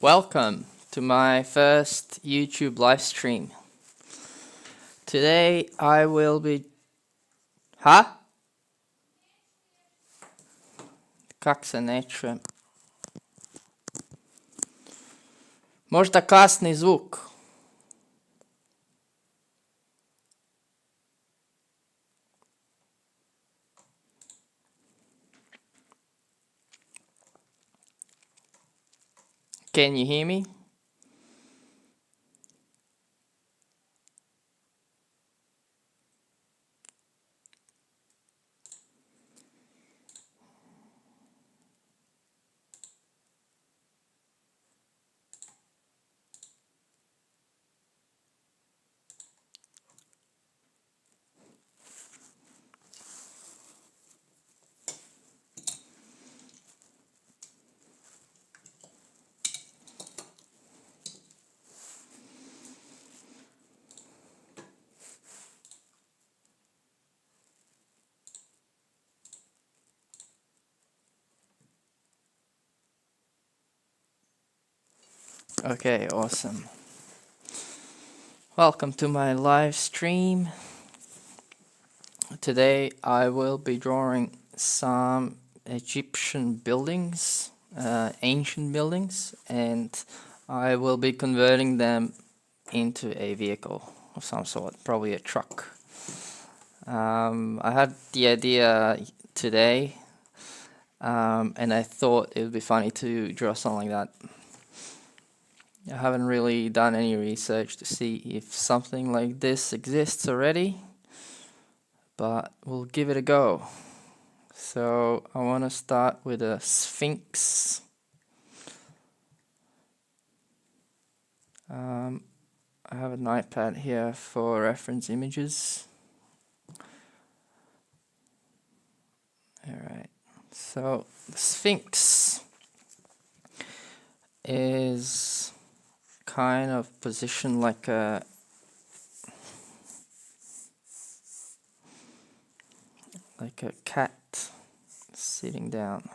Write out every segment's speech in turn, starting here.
Welcome to my first YouTube live stream. Today I will be... Ha? Как се не čujem? Možda kasni zvuk. Can you hear me? Okay, awesome. Welcome to my live stream. Today I will be drawing some Egyptian buildings, ancient buildings, and I will be converting them into a vehicle of some sort, probably a truck. I had the idea today, and I thought it would be funny to draw something like that. I haven't really done any research to see if something like this exists already, but we'll give it a go. So I want to start with a Sphynx. I have an iPad here for reference images. Alright, so the Sphynx is kind of positioned like a cat sitting down.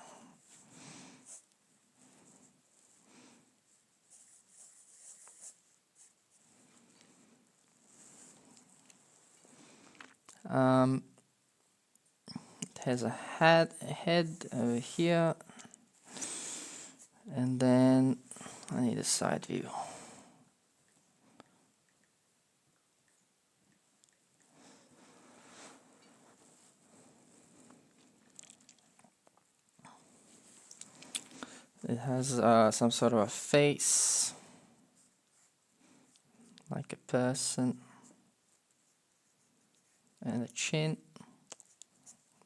It has a head over here, and then I need a side view. It has some sort of a face, like a person, and a chin,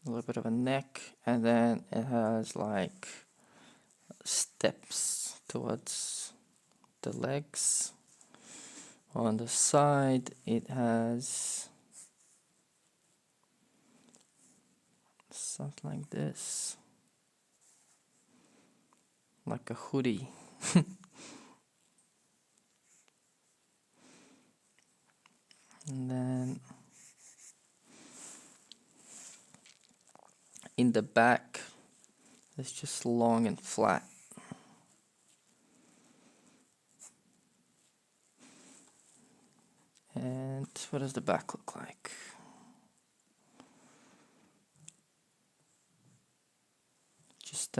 a little bit of a neck, and then it has like steps towards the legs. On the side it has something like this, like a hoodie. And then in the back it's just long and flat. And what does the back look like? Just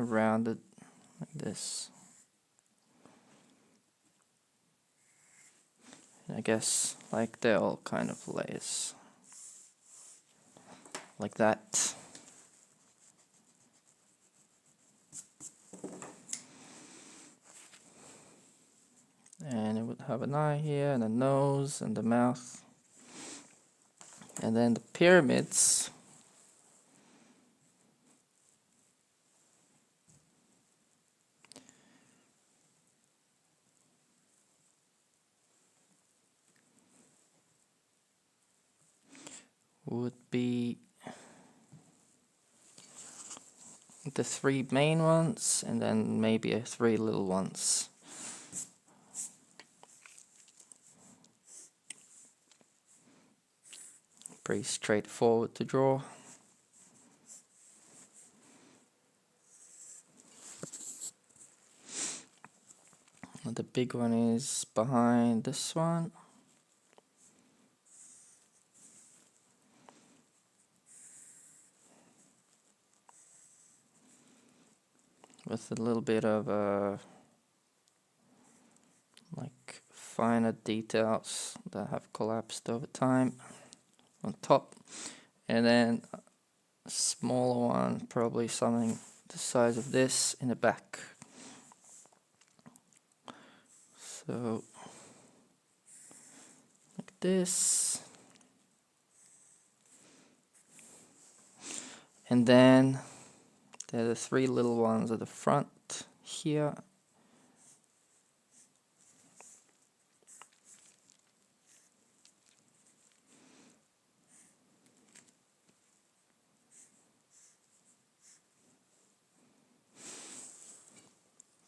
rounded like this. And I guess like they're all kind of layers like that. And it would have an eye here, and a nose, and the mouth. And then the pyramids would be the three main ones, and then maybe three little ones. Pretty straightforward to draw. the big one is behind this one. With a little bit of like finer details that have collapsed over time on top, and then a smaller one, probably something the size of this, in the back. So like this, and then there are the three little ones at the front here.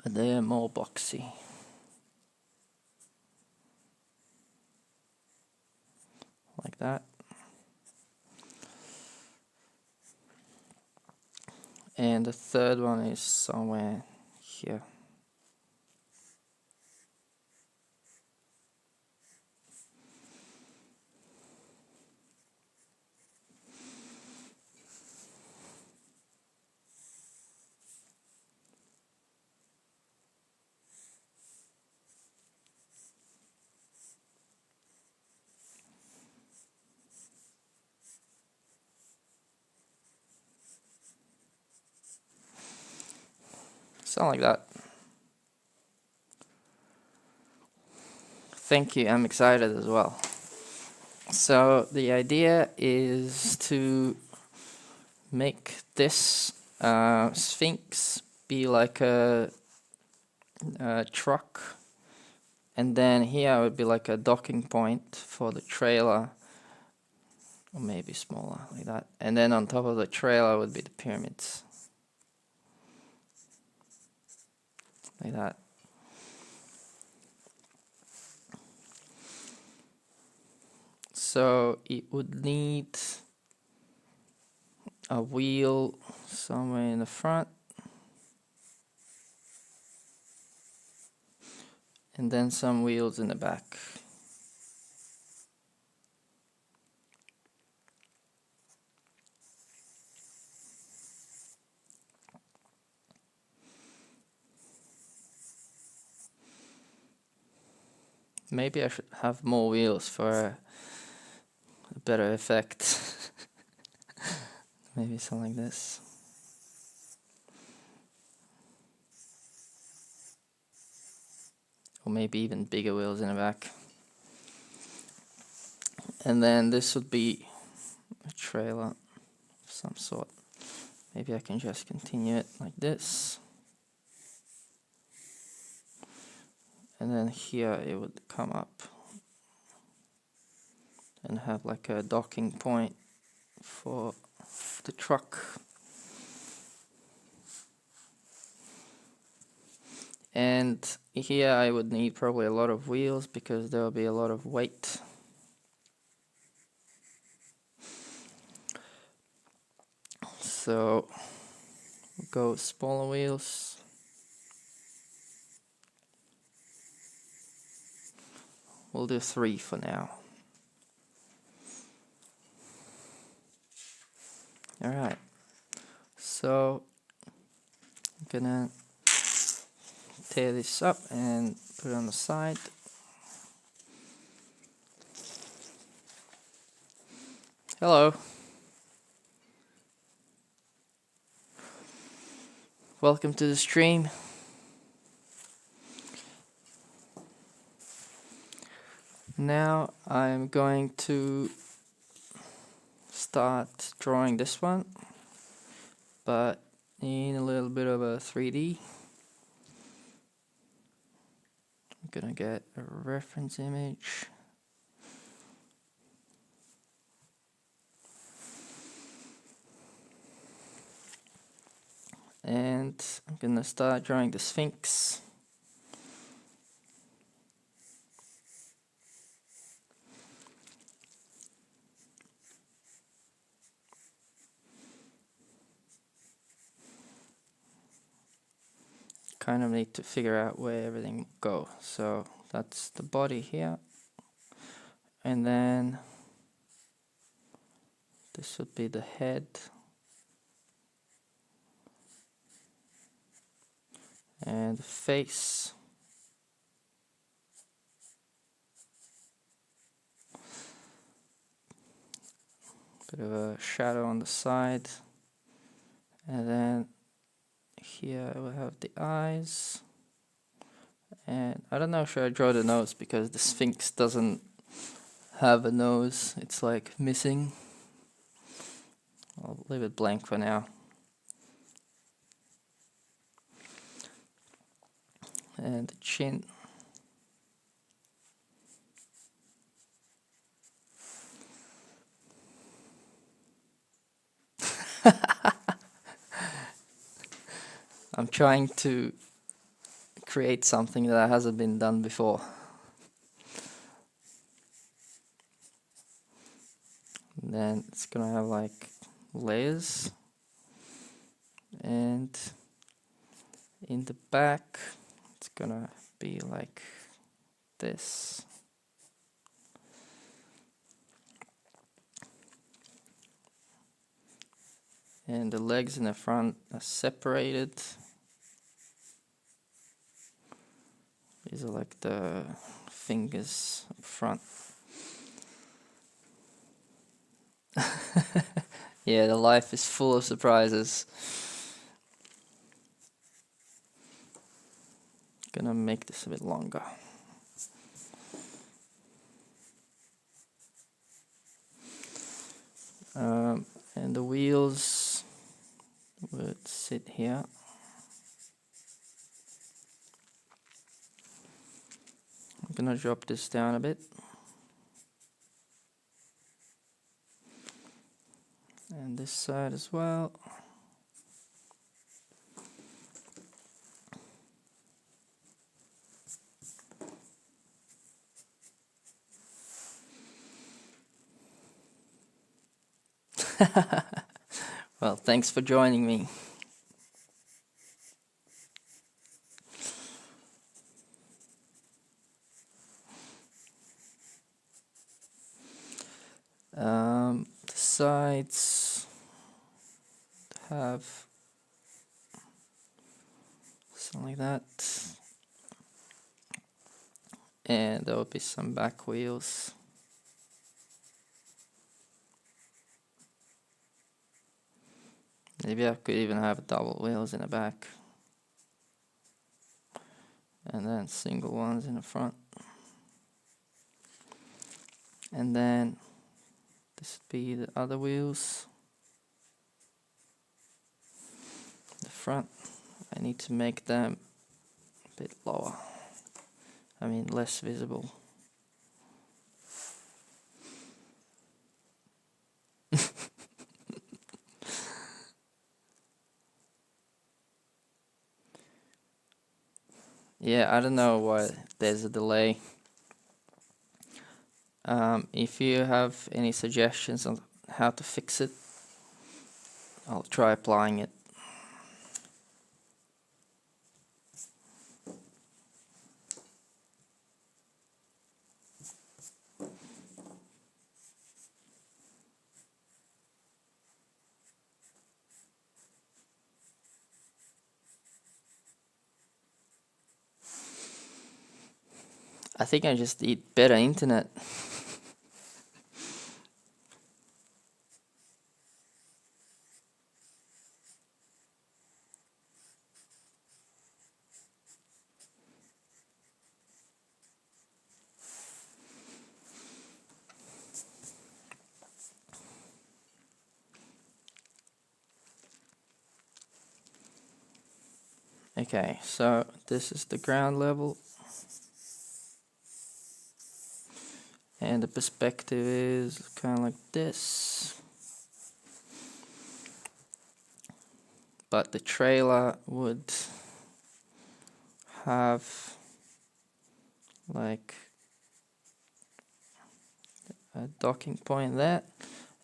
But they are more boxy. Like that. And the third one is somewhere here. Something like that. Thank you, I'm excited as well. So the idea is to make this Sphynx be like a truck, and then here would be like a docking point for the trailer, or maybe smaller, like that. And then on top of the trailer would be the pyramids, like that. So it would need a wheel somewhere in the front, and then some wheels in the back. Maybe I should have more wheels for a better effect. Maybe something like this. Or maybe even bigger wheels in the back. And then this would be a trailer of some sort. Maybe I can just continue it like this. And then here it would come up and have like a docking point for the truck. And here I would need probably a lot of wheels because there will be a lot of weight. So we'll go smaller wheels. We'll do 3 for now. Alright, so I'm gonna tear this up and put it on the side. Hello. Welcome to the stream. Now I'm going to start drawing this one, but in a little bit of a 3D. I'm gonna get a reference image. And I'm gonna start drawing the Sphynx. kind of need to figure out where everything will go. So that's the body here, and then this would be the head, and the face. Bit of a shadow on the side, and then here we'll have the eyes. And I don't know, should I draw the nose, because the Sphynx doesn't have a nose, it's like missing. I'll leave it blank for now. And the chin. I'm trying to create something that hasn't been done before. And then it's gonna have like layers, and in the back it's gonna be like this. And the legs in the front are separated. These are like the fingers up front. Yeah, the life is full of surprises. Gonna make this a bit longer. And the wheels would sit here. I'm gonna drop this down a bit. And this side as well. Well, thanks for joining me. The sides have something like that, and there will be some back wheels. Maybe I could even have double wheels in the back, and then single ones in the front. And then this would be the other wheels. The front, I need to make them a bit lower. I mean, less visible. Yeah, I don't know why there's a delay. If you have any suggestions on how to fix it, I'll try applying it. I think I just need better internet. Okay, so this is the ground level, and the perspective is kind of like this. But the trailer would have like a docking point there,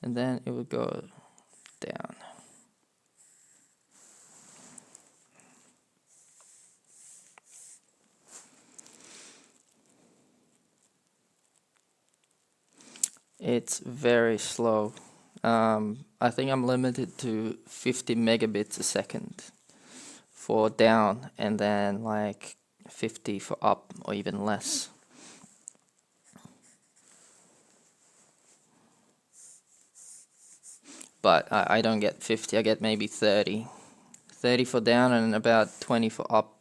and then it would go down. It's very slow. I think I'm limited to 50 megabits a second for down, and then like 50 for up, or even less. But I don't get 50, I get maybe 30. 30 for down and about 20 for up.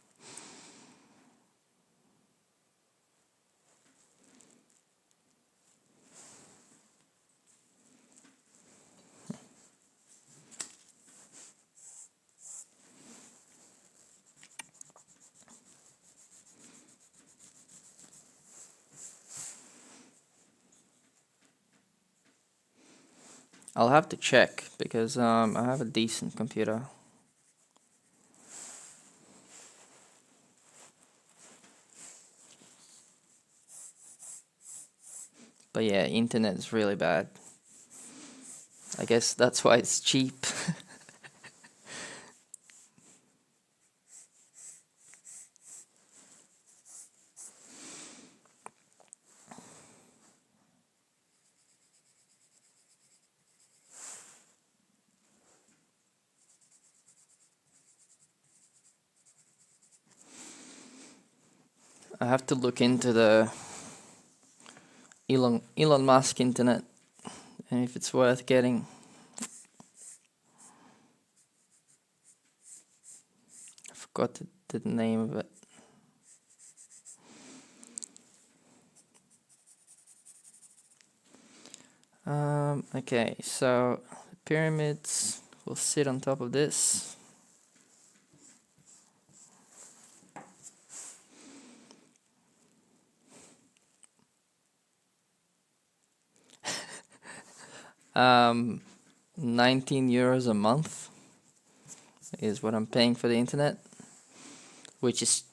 I'll have to check because I have a decent computer. But yeah, internet is really bad. I guess that's why it's cheap. I have to look into the Elon Musk internet and if it's worth getting. I forgot the name of it. Okay, so the pyramids will sit on top of this. Um, 19 euros a month is what I'm paying for the internet, which is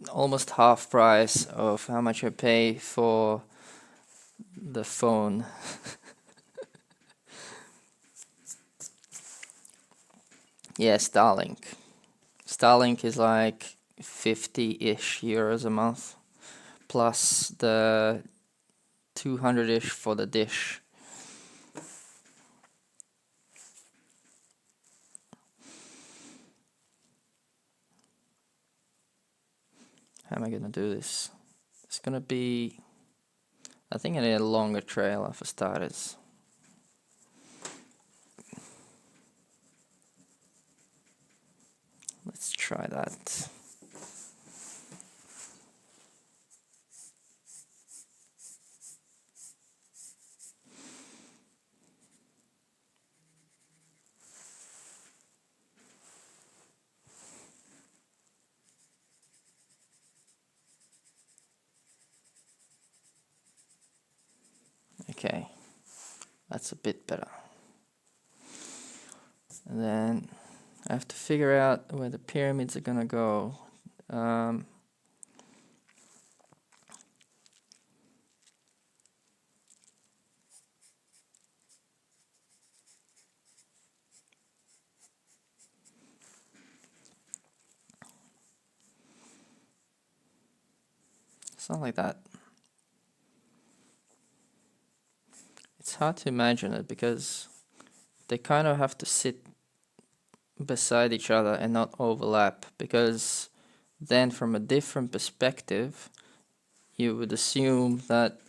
almost half price of how much I pay for the phone. Yeah, Starlink. Starlink is like 50-ish euros a month, plus the 200-ish for the dish. How am I gonna do this? It's gonna be... I think I need a longer trailer for starters. Let's try that. Okay, that's a bit better. And then I have to figure out where the pyramids are gonna go. It's not like that. It's hard to imagine it because they kind of have to sit beside each other and not overlap, because then from a different perspective you would assume that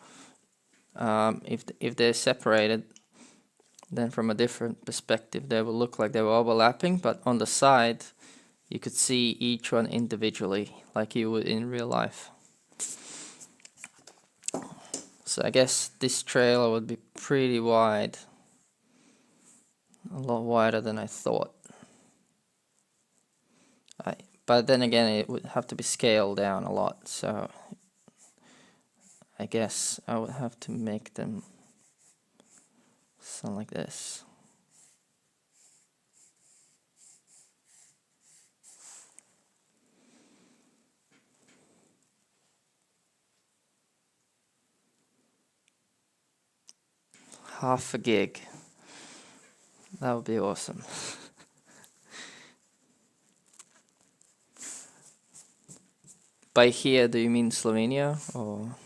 if they're separated, then from a different perspective they will look like they were overlapping, but on the side you could see each one individually like you would in real life. So I guess this trailer would be pretty wide, a lot wider than I thought. But then again, it would have to be scaled down a lot, so I guess I would have to make them something like this. Half a gig. That would be awesome. By here, do you mean Slovenia or?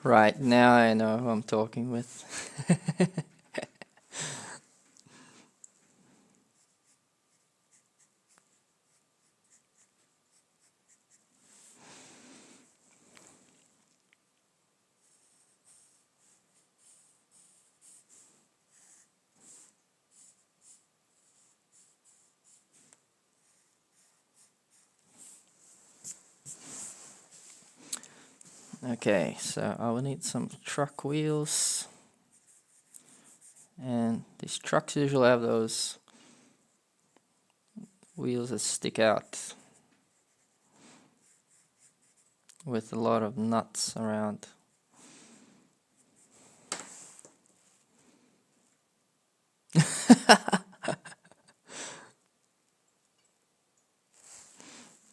Right, now I know who I'm talking with. Okay, so I will need some truck wheels. And these trucks usually have those wheels that stick out with a lot of nuts around.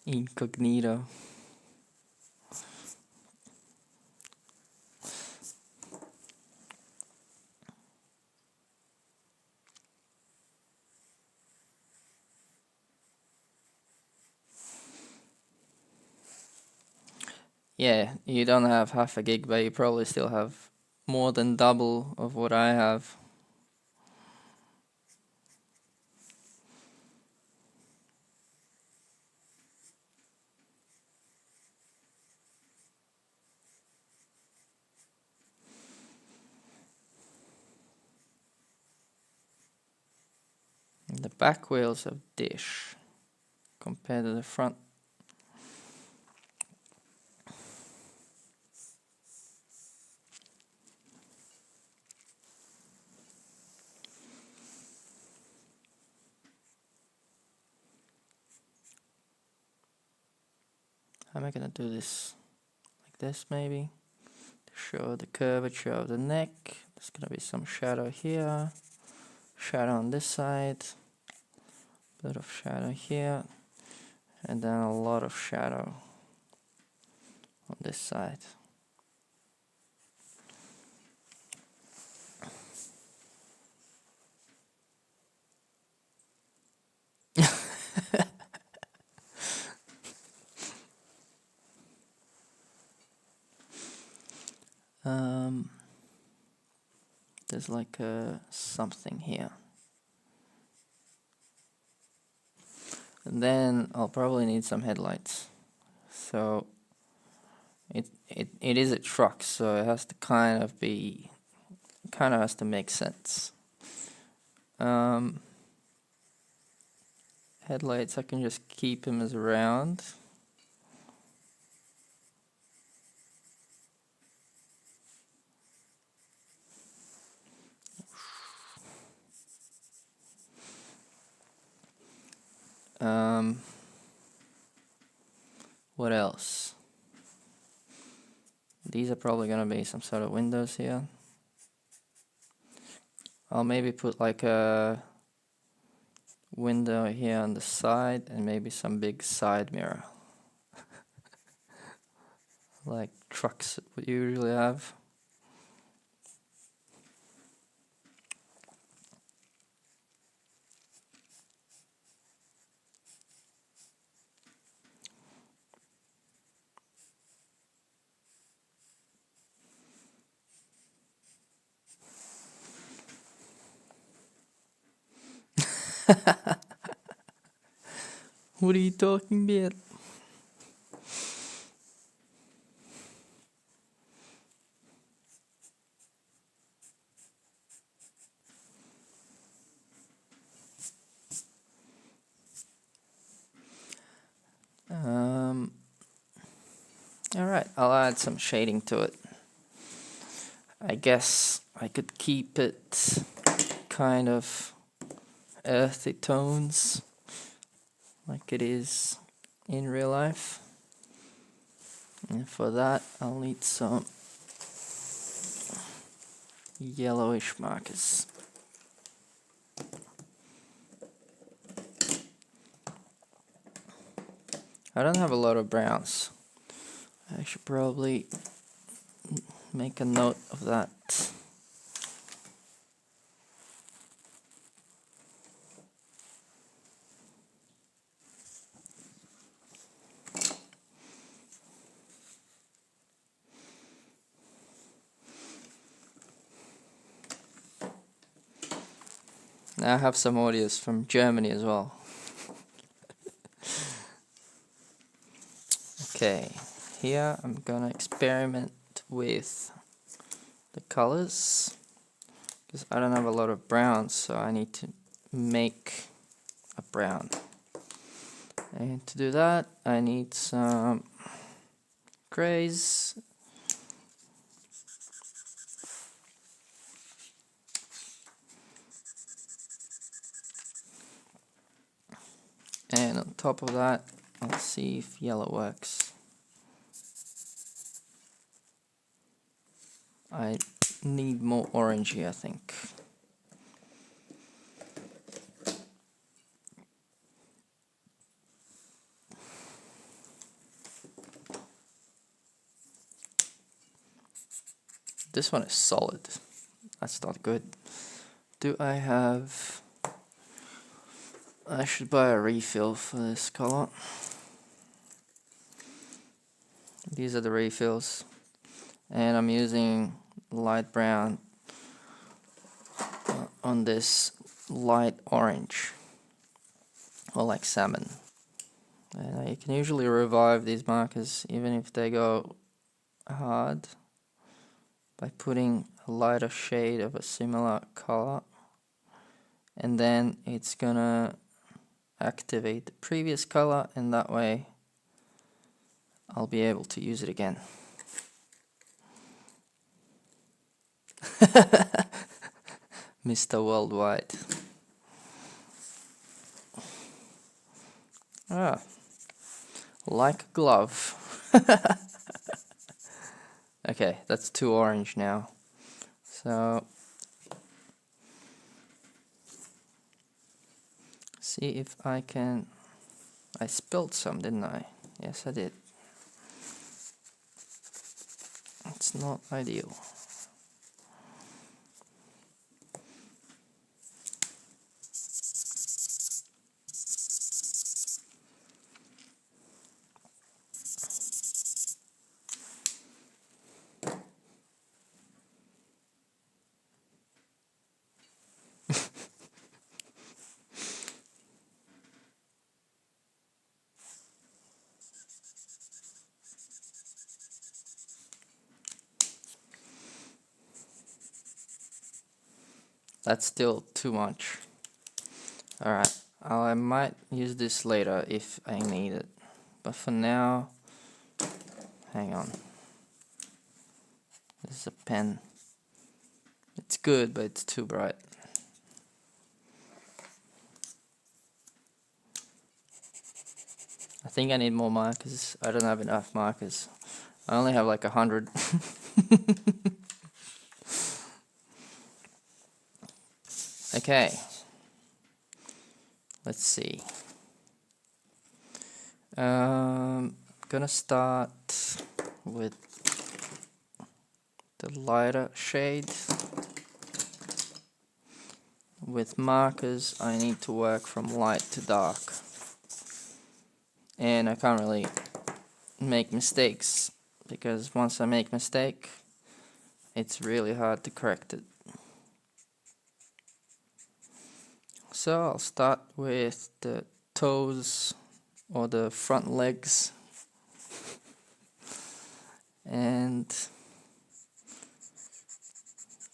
Incognito. Yeah, you don't have half a gig, but you probably still have more than double of what I have. The back wheels have dish compared to the front. How am I gonna do this? Like this maybe? To show the curvature of the neck. There's gonna be some shadow here. Shadow on this side. Bit of shadow here. And then a lot of shadow on this side. There's like something here. And then I'll probably need some headlights. So it is a truck, so it has to kind of has to make sense. Headlights, I can just keep them as round. What else? These are probably gonna be some sort of windows here. I'll maybe put like a window here on the side and maybe some big side mirror. Like trucks would usually have. What are you talking about? Alright, I'll add some shading to it. I guess I could keep it kind of earthy tones like it is in real life. And for that, I'll need some yellowish markers. I don't have a lot of browns. I should probably make a note of that. Now I have some audios from Germany as well. Okay, here I'm gonna experiment with the colors because I don't have a lot of browns, so I need to make a brown. And to do that, I need some grays. And on top of that, I'll see if yellow works. I need more orangey, I think. This one is solid. That's not good. Do I have... I should buy a refill for this color. These are the refills. And I'm using light brown on this light orange, or like salmon. And you can usually revive these markers even if they go hard by putting a lighter shade of a similar color, and then it's gonna activate the previous color, and that way I'll be able to use it again. Mr. Worldwide. Ah, like a glove. Okay, that's too orange now. So, see if I can... I spilled some, didn't I? Yes, I did. It's not ideal. That's still too much. Alright, I might use this later if I need it. But for now, hang on. This is a pen. It's good, but it's too bright. I think I need more markers. I don't have enough markers. I only have like 100. Okay. Let's see. Gonna start with the lighter shade. With markers, I need to work from light to dark. And I can't really make mistakes, because once I make mistake, it's really hard to correct it. So I'll start with the toes or the front legs and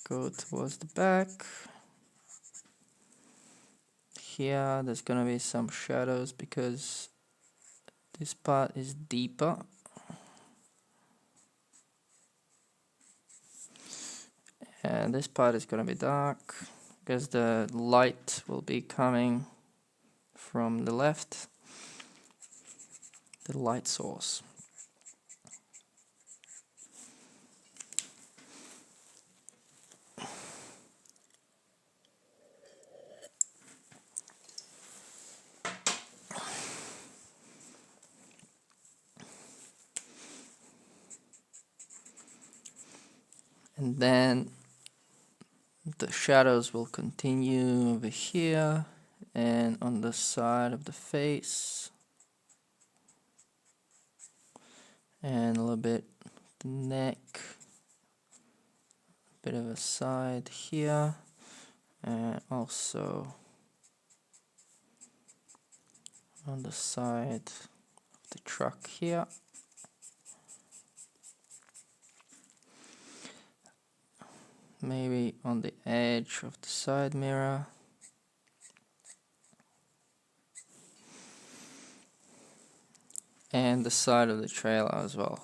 go towards the back. Here there's gonna be some shadows because this part is deeper. And this part is gonna be dark because the light will be coming from the left, the light source. And then the shadows will continue over here and on the side of the face and a little bit the neck, a bit of a side here, and also on the side of the truck here. Maybe on the edge of the side mirror. And the side of the trailer as well.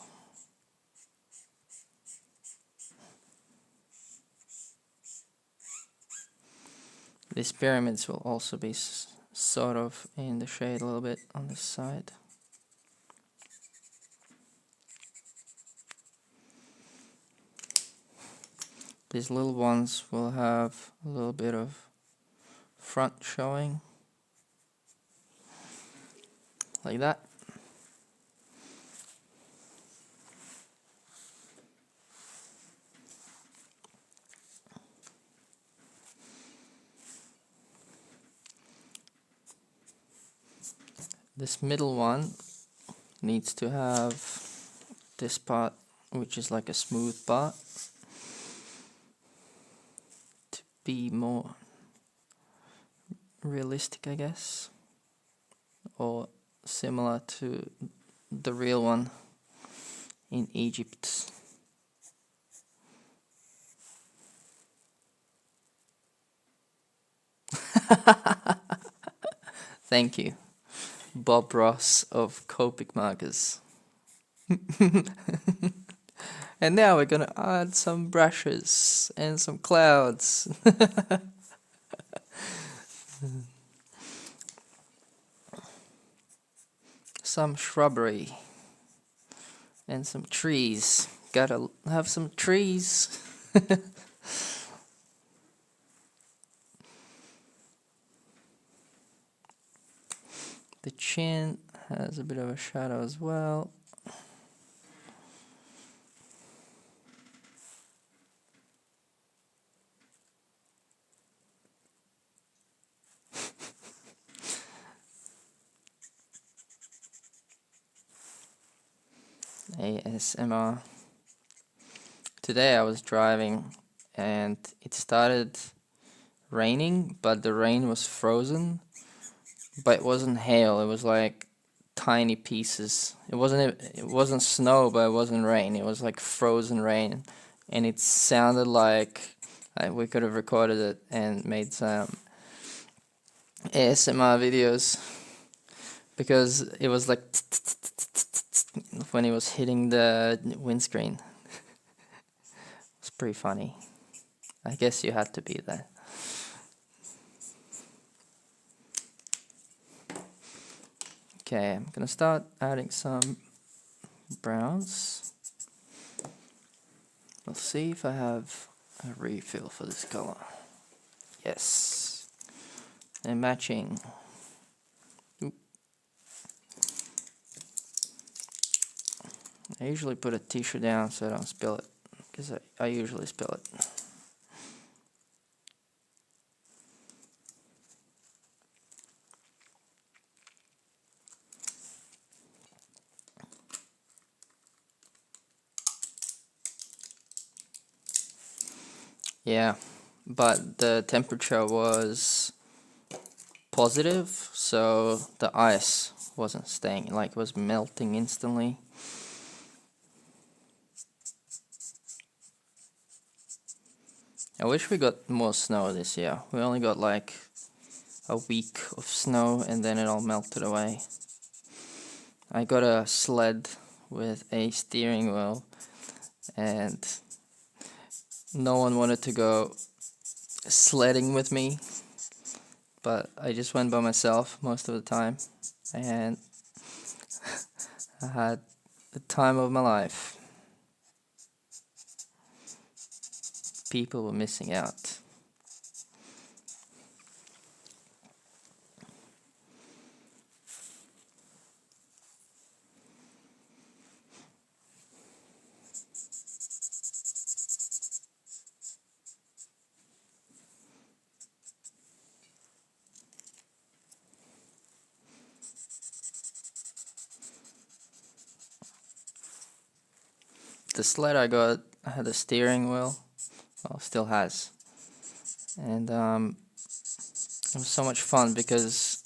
These pyramids will also be sort of in the shade a little bit on this side. These little ones will have a little bit of front showing, like that. This middle one needs to have this part, which is like a smooth part, to be more realistic, I guess, or similar to the real one in Egypt. Thank you, Bob Ross of Copic Markers. And now we're gonna add some brushes and some clouds. Some shrubbery and some trees. Gotta have some trees. The chin has a bit of a shadow as well. ASMR. Today I was driving and it started raining, but the rain was frozen. But it wasn't hail, it was like tiny pieces. It wasn't snow, but it wasn't rain. It was like frozen rain, and it sounded like we could have recorded it and made some ASMR videos, because it was like when it was hitting the windscreen. It's pretty funny. I guess you had to be there. Okay, I'm gonna start adding some browns. Let's see if I have a refill for this color. Yes, and matching. Oop. I usually put a tissue down so I don't spill it, because I usually spill it. Yeah, but the temperature was positive, so the ice wasn't staying, like it was melting instantly. I wish we got more snow this year. We only got like a week of snow and then it all melted away. I got a sled with a steering wheel and no one wanted to go sledding with me, but I just went by myself most of the time and I had the time of my life. People were missing out. The sled I got had a steering wheel, well, still has, and it was so much fun because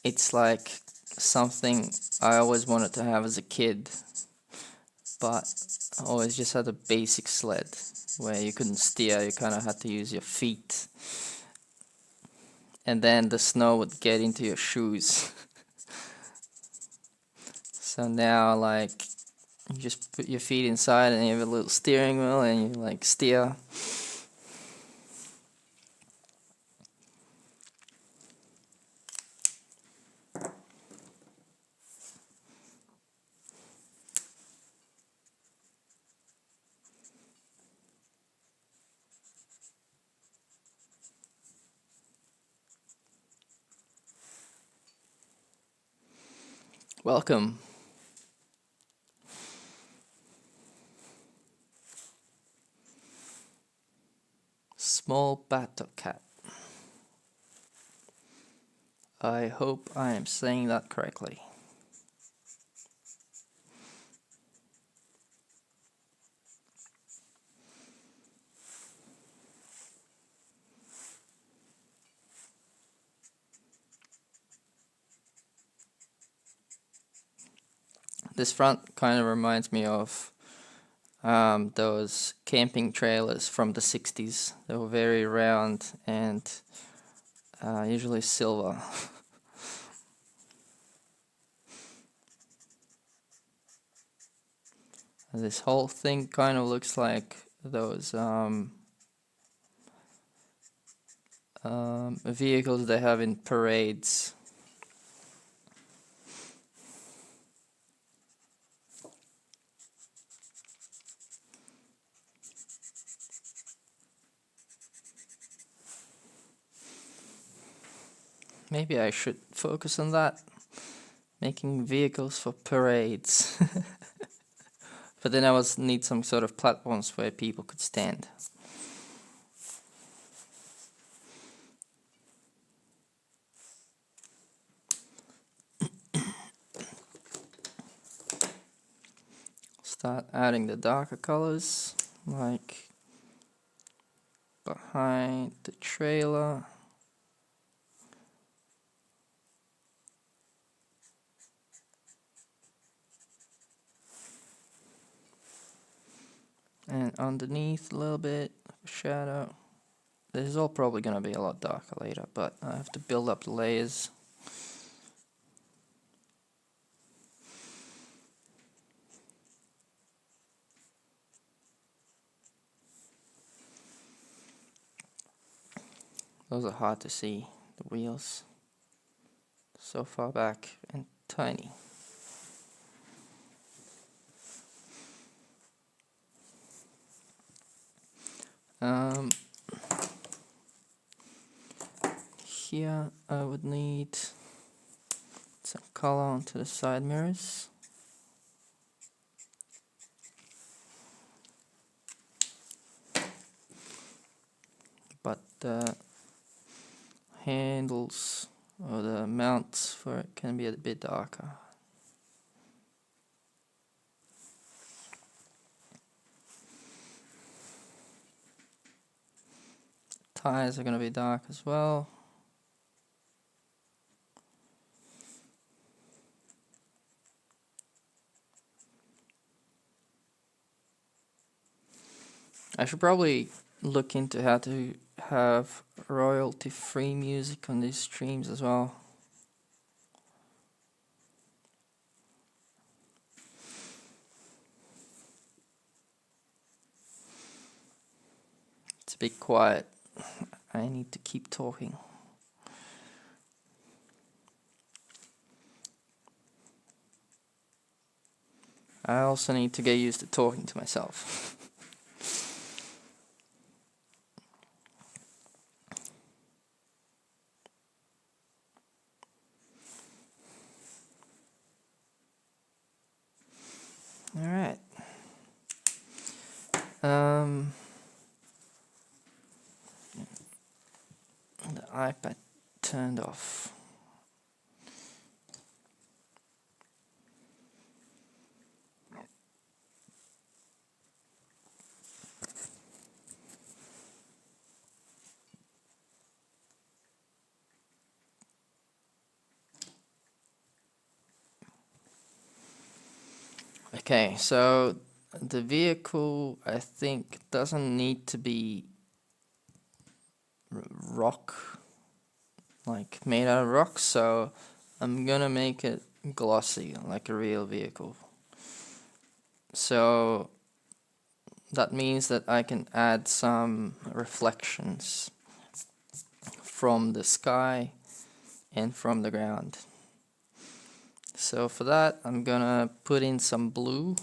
it's like something I always wanted to have as a kid, but I always just had a basic sled where you couldn't steer, you kind of had to use your feet, and then the snow would get into your shoes. So now, like, you just put your feet inside and you have a little steering wheel and you like steer. Welcome. Small battle cat. I hope I am saying that correctly. This front kind of reminds me of those camping trailers from the 60s. They were very round and usually silver. This whole thing kind of looks like those vehicles they have in parades. Maybe I should focus on that, making vehicles for parades. But then I would need some sort of platforms where people could stand. Start adding the darker colors, like behind the trailer. And underneath a little bit of shadow. This is all probably going to be a lot darker later, but I have to build up the layers. Those are hard to see, the wheels. So far back and tiny. Here I would need some color onto the side mirrors. But the handles or the mounts for it can be a bit darker. Tires are going to be dark as well. I should probably look into how to have royalty-free music on these streams as well. It's a bit quiet. I need to keep talking. I also need to get used to talking to myself. All right. The iPad turned off. Okay, so the vehicle, I think, doesn't need to be rock, like made out of rock, so I'm gonna make it glossy, like a real vehicle. So that means that I can add some reflections from the sky and from the ground. So for that, I'm gonna put in some blue.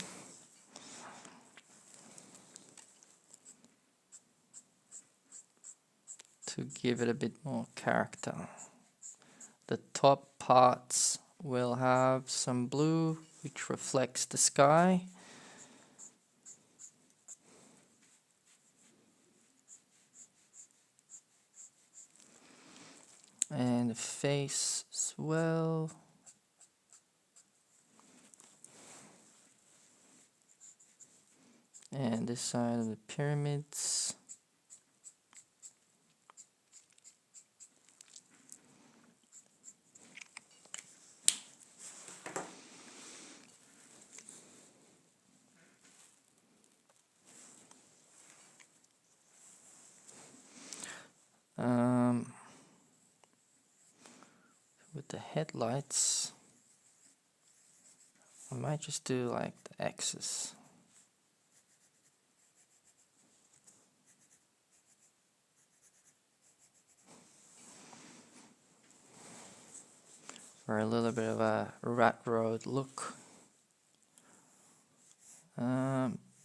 To give it a bit more character. The top parts will have some blue which reflects the sky. And the face as well. And this side of the pyramids. With the headlights, I might just do like the X's. For a little bit of a rat road look.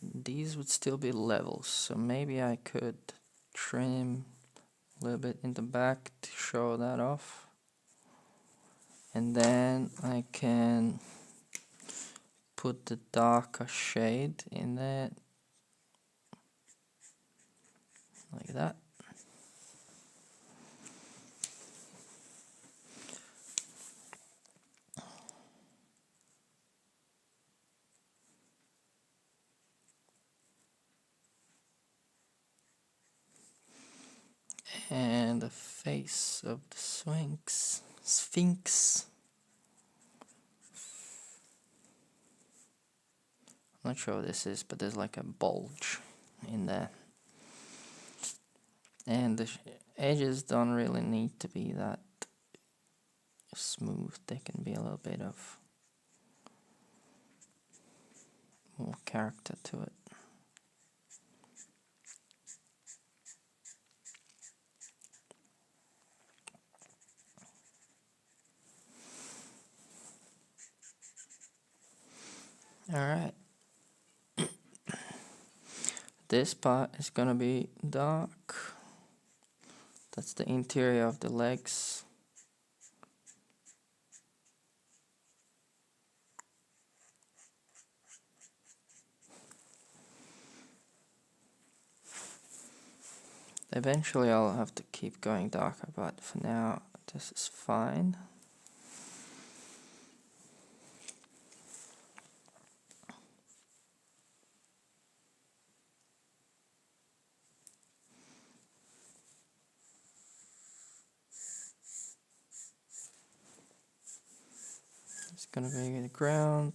These would still be levels, so maybe I could trim a little bit in the back to show that off. And then I can put the darker shade in there, like that. And the face of the Sphynx. I'm not sure what this is, but there's like a bulge in there. And the edges don't really need to be that smooth. They can be a little bit of more character to it. Alright. This part is gonna be dark. That's the interior of the legs. Eventually I'll have to keep going darker, but for now this is fine. It's gonna be the ground.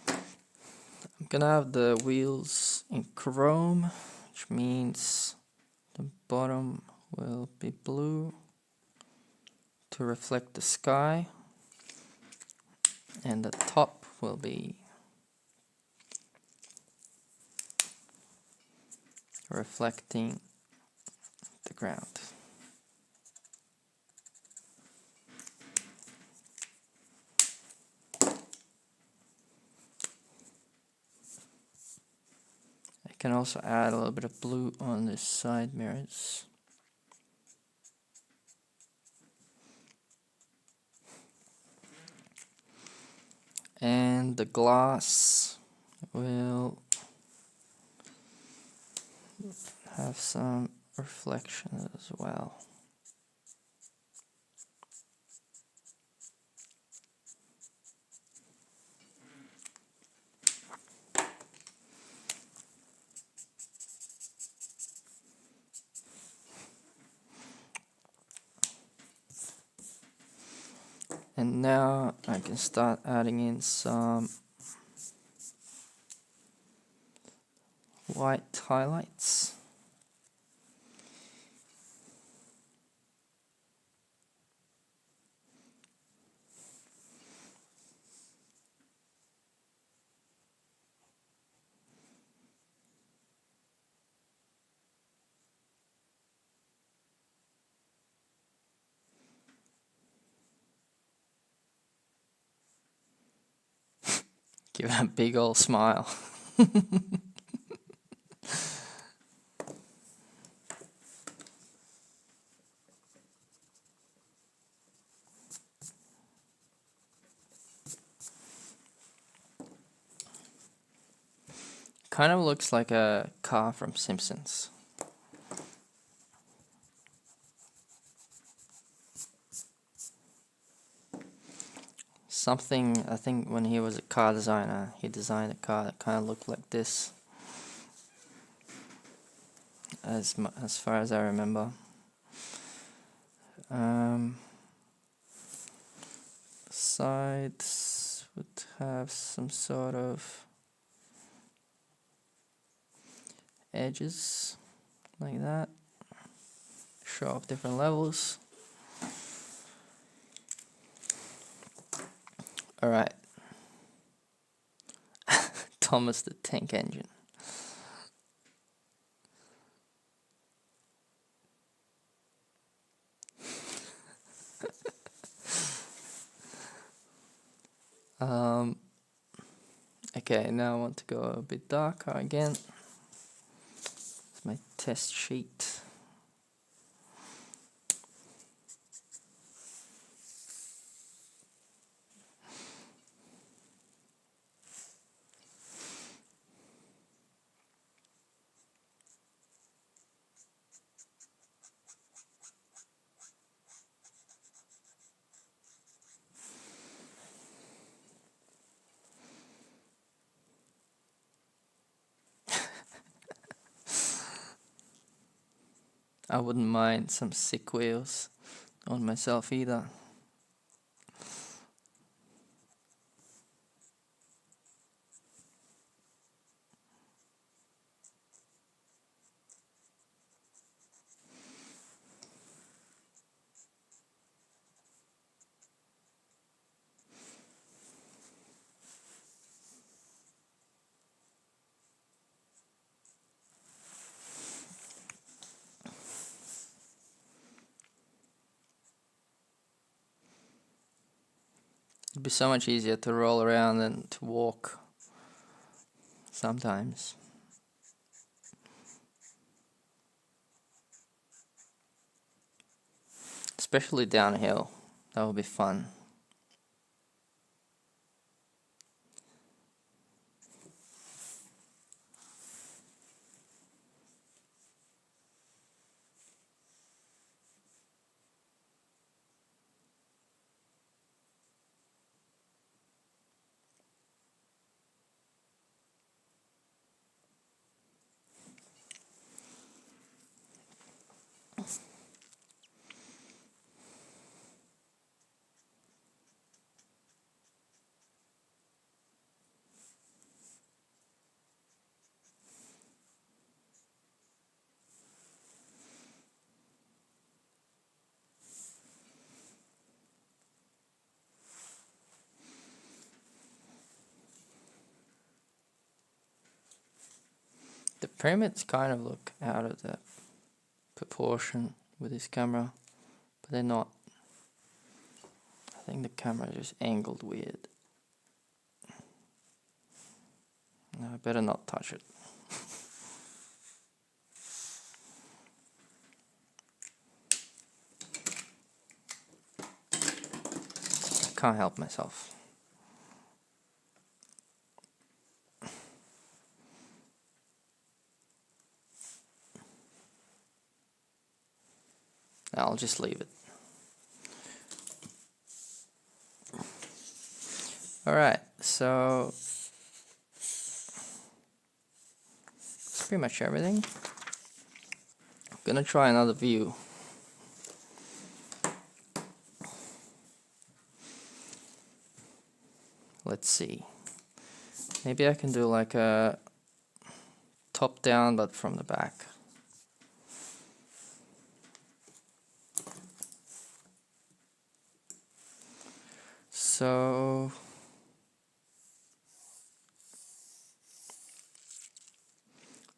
I'm gonna have the wheels in chrome, which means the bottom will be blue to reflect the sky, and the top will be reflecting the ground. I can also add a little bit of blue on the side mirrors. And the glass will have some reflection as well. And now I can start adding in some white highlights. Give it a big old smile. Kind of looks like a car from Simpsons. Something, I think when he was a car designer, he designed a car that kind of looked like this, as far as I remember. Sides would have some sort of edges like that, show off different levels. Alright. Thomas the Tank Engine. Okay, now I want to go a bit darker again. It's my test sheet. I wouldn't mind some sick wheels on myself either. It'd be so much easier to roll around than to walk sometimes. Especially downhill. That would be fun. The pyramids kind of look out of the proportion with this camera, but they're not. I think the camera is just angled weird. No, I better not touch it. I can't help myself. I'll just leave it. Alright, so that's pretty much everything. I'm gonna try another view. let's see. Maybe I can do like a top down, but from the back. So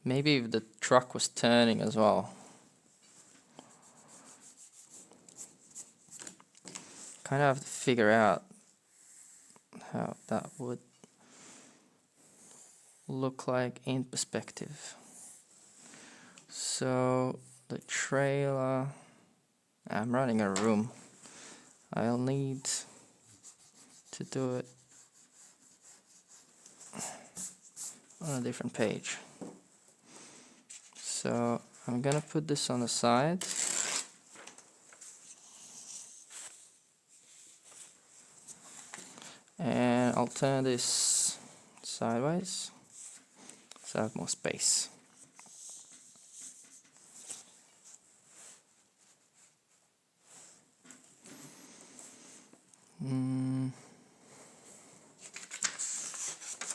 maybe if the truck was turning as well. Kind of have to figure out how that would look like in perspective. So the trailer, I'm running a room. I'll need to do it on a different page. So I'm gonna put this on the side. And I'll turn this sideways so I have more space.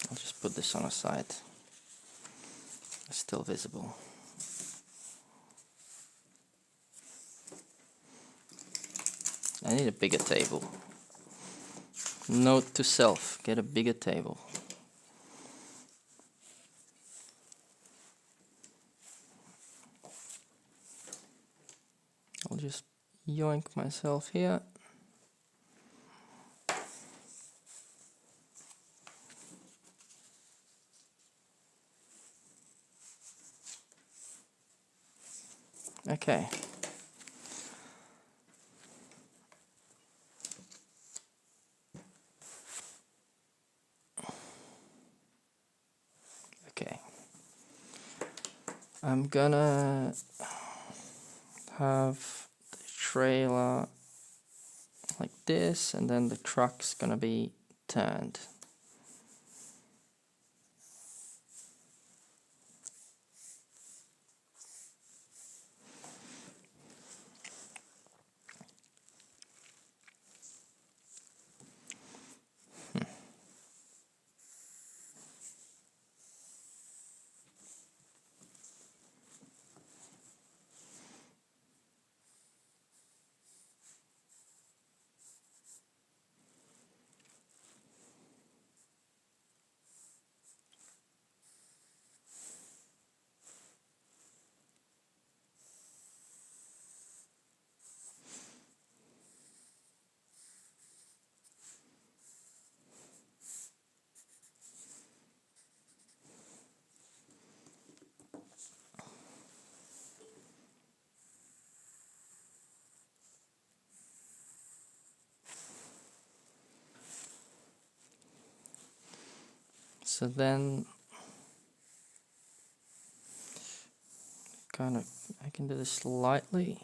I'll just put this on the side. It's still visible. I need a bigger table. Note to self, get a bigger table. I'll just yoink myself here. Okay. Okay. I'm gonna have the trailer like this, and then the truck's gonna be turned. So then I can do this slightly.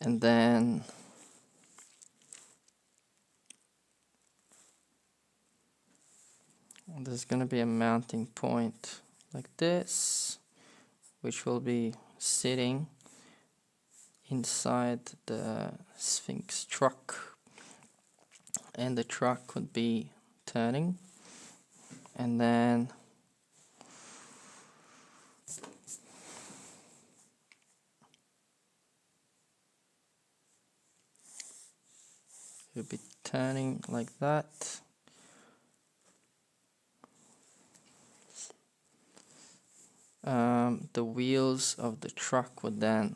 And then there's going to be a mounting point like this, which will be sitting inside the Sphynx truck, and the truck would be turning, and then it would be turning like that. The wheels of the truck would then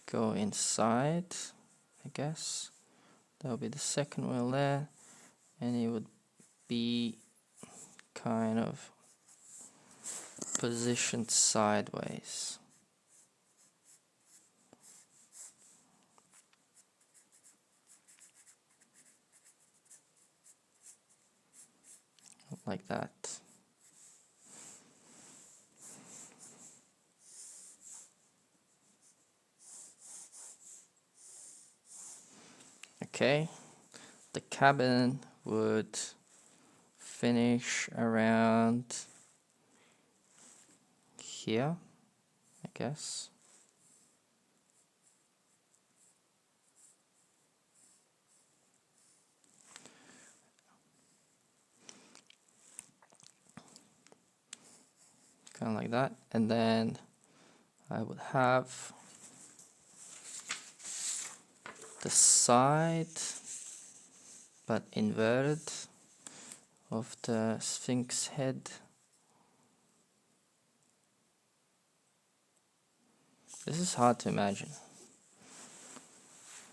go inside, I guess. That would be the second wheel there, and it would be kind of positioned sideways. like that. Okay, the cabin would finish around here, I guess. Kind of like that, and then I would have the side, but inverted, of the Sphinx head. This is hard to imagine,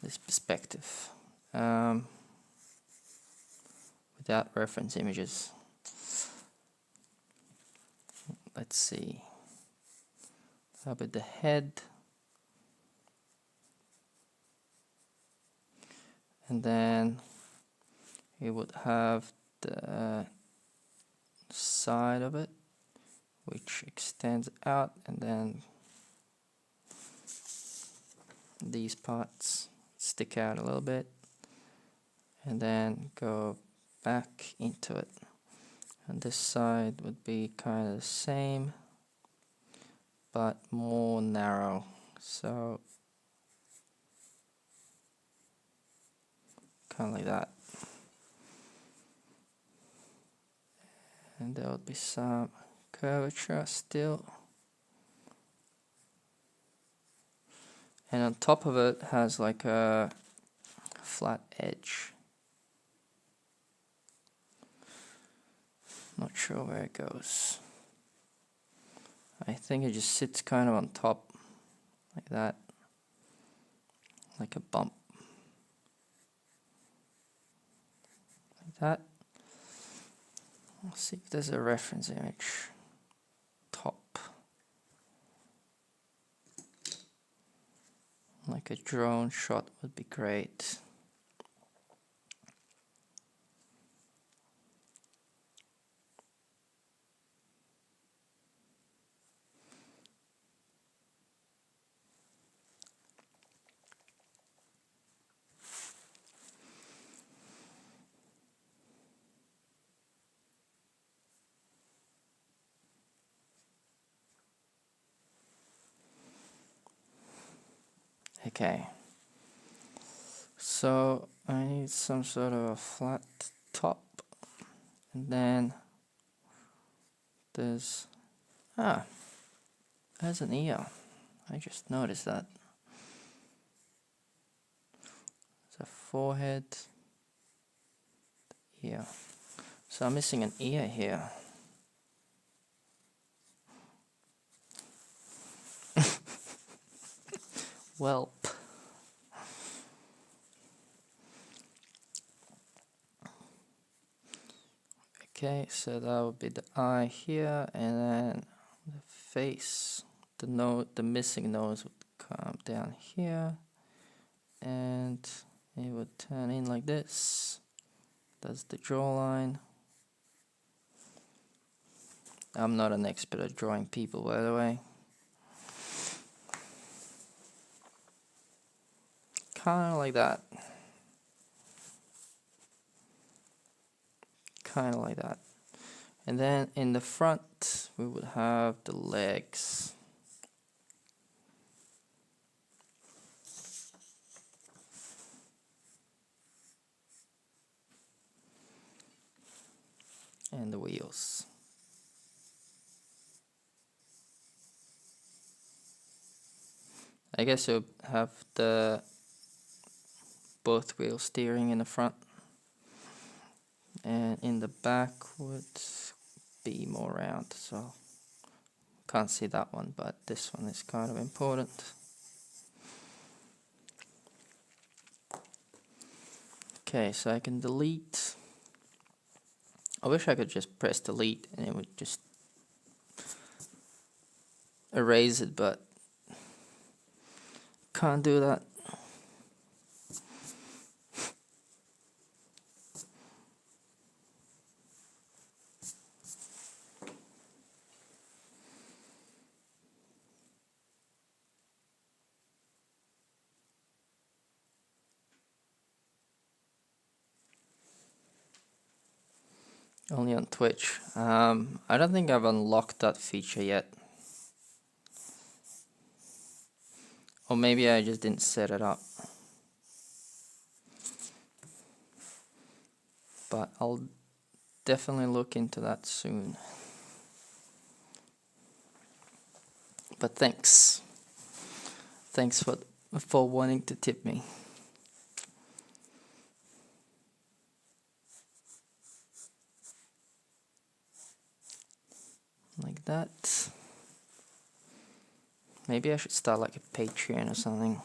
this perspective, without reference images. Let's see. How about the head? And then it would have the side of it, which extends out, and then these parts stick out a little bit, and then go back into it. And this side would be kind of the same, but more narrow. So kind of like that. And there would be some curvature still. And on top of it has like a flat edge. Not sure where it goes. I think it just sits kind of on top, like that, like a bump, like that. Let's see if there's a reference image. Top, like a drone shot would be great. Okay, so I need some sort of a flat top, and then there's an ear. I just noticed that. There's a forehead, ear. So I'm missing an ear here. Welp. Okay, so that would be the eye here, and then the face. The missing nose would come down here, and it would turn in like this. That's the jawline. I'm not an expert at drawing people, by the way. Kind of like that. Kind of like that. And then in the front, we would have the legs. And the wheels. I guess you'll have the both wheel steering in the front, and in the back would be more round, so can't see that one, but this one is kind of important. Okay, so I can delete. I wish I could just press delete and it would just erase it, but can't do that. Only on Twitch. I don't think I've unlocked that feature yet. Or maybe I just didn't set it up. But I'll definitely look into that soon. But thanks. Thanks for wanting to tip me. Like that. Maybe I should start like a Patreon or something.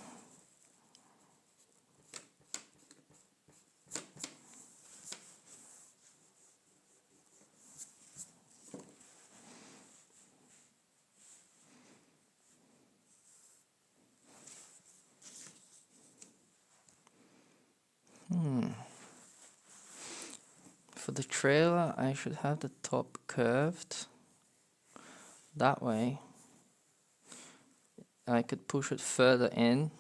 For the trailer, I should have the top curved. That way, I could push it further in,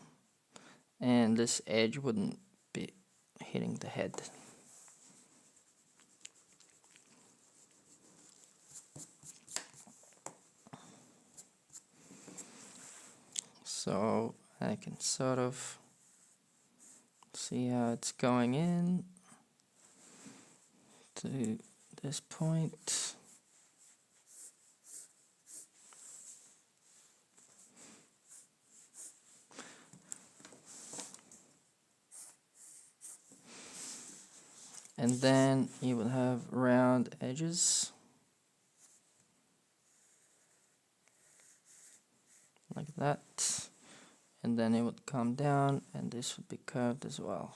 and this edge wouldn't be hitting the head. So I can sort of see how it's going in to this point. And then you will have round edges like that, and then it would come down and this would be curved as well.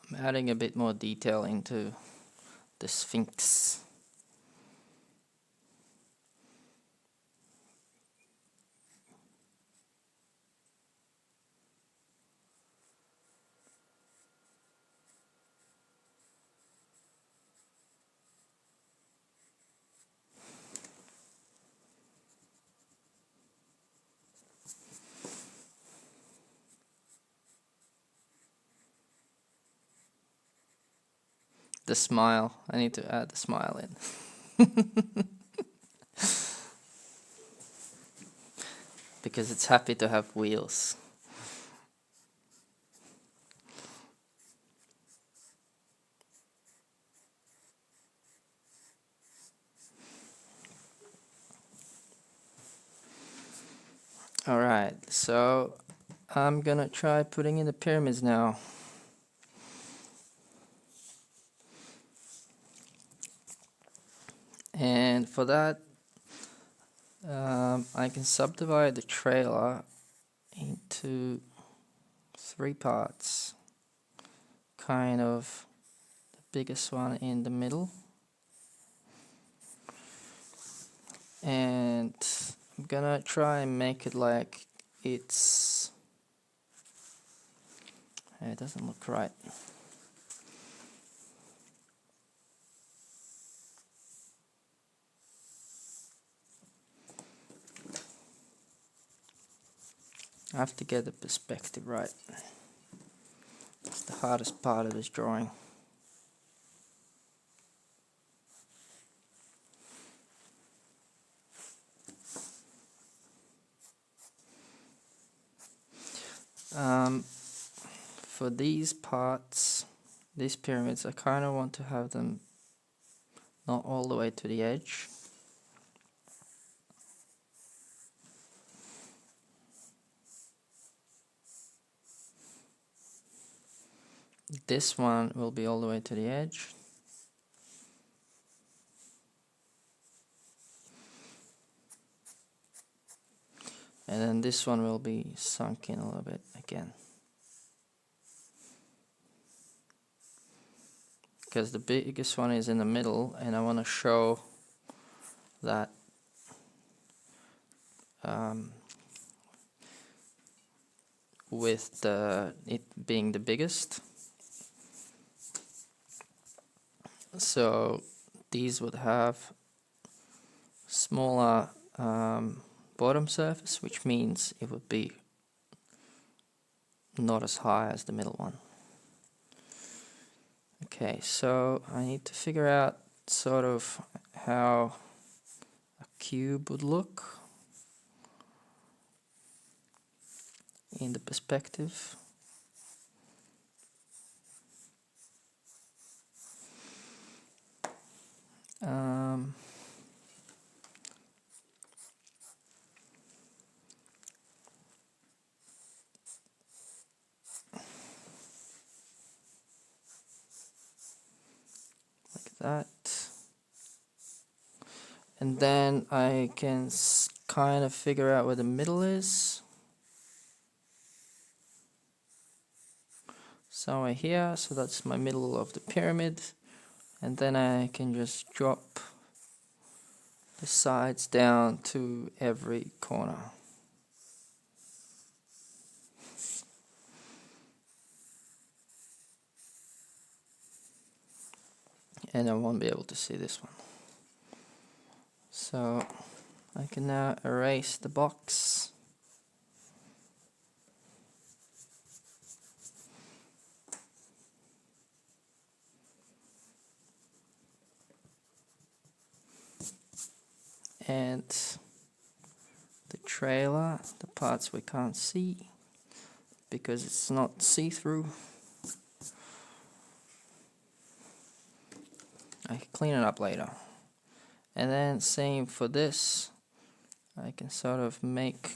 I'm adding a bit more detail into the Sphynx. The smile, I need to add the smile in. Because it's happy to have wheels. Alright, so I'm gonna try putting in the pyramids now. And for that, I can subdivide the trailer into 3 parts. Kind of the biggest one in the middle. And I'm gonna try and make it like it's... It doesn't look right. I have to get the perspective right. It's the hardest part of this drawing. For these parts, these pyramids, I kind of want to have them not all the way to the edge. This one will be all the way to the edge. And then this one will be sunk in a little bit again. because the biggest one is in the middle, and I want to show that with it being the biggest. So these would have smaller bottom surface, which means it would be not as high as the middle one. Okay, so I need to figure out sort of how a cube would look in the perspective. Like that. And then I can kind of figure out where the middle is. Somewhere here, so that's my middle of the pyramid. And then I can just drop the sides down to every corner. And I won't be able to see this one. So I can now erase the box. And the trailer, the parts we can't see because it's not see-through. I can clean it up later. And then same for this. I can sort of make,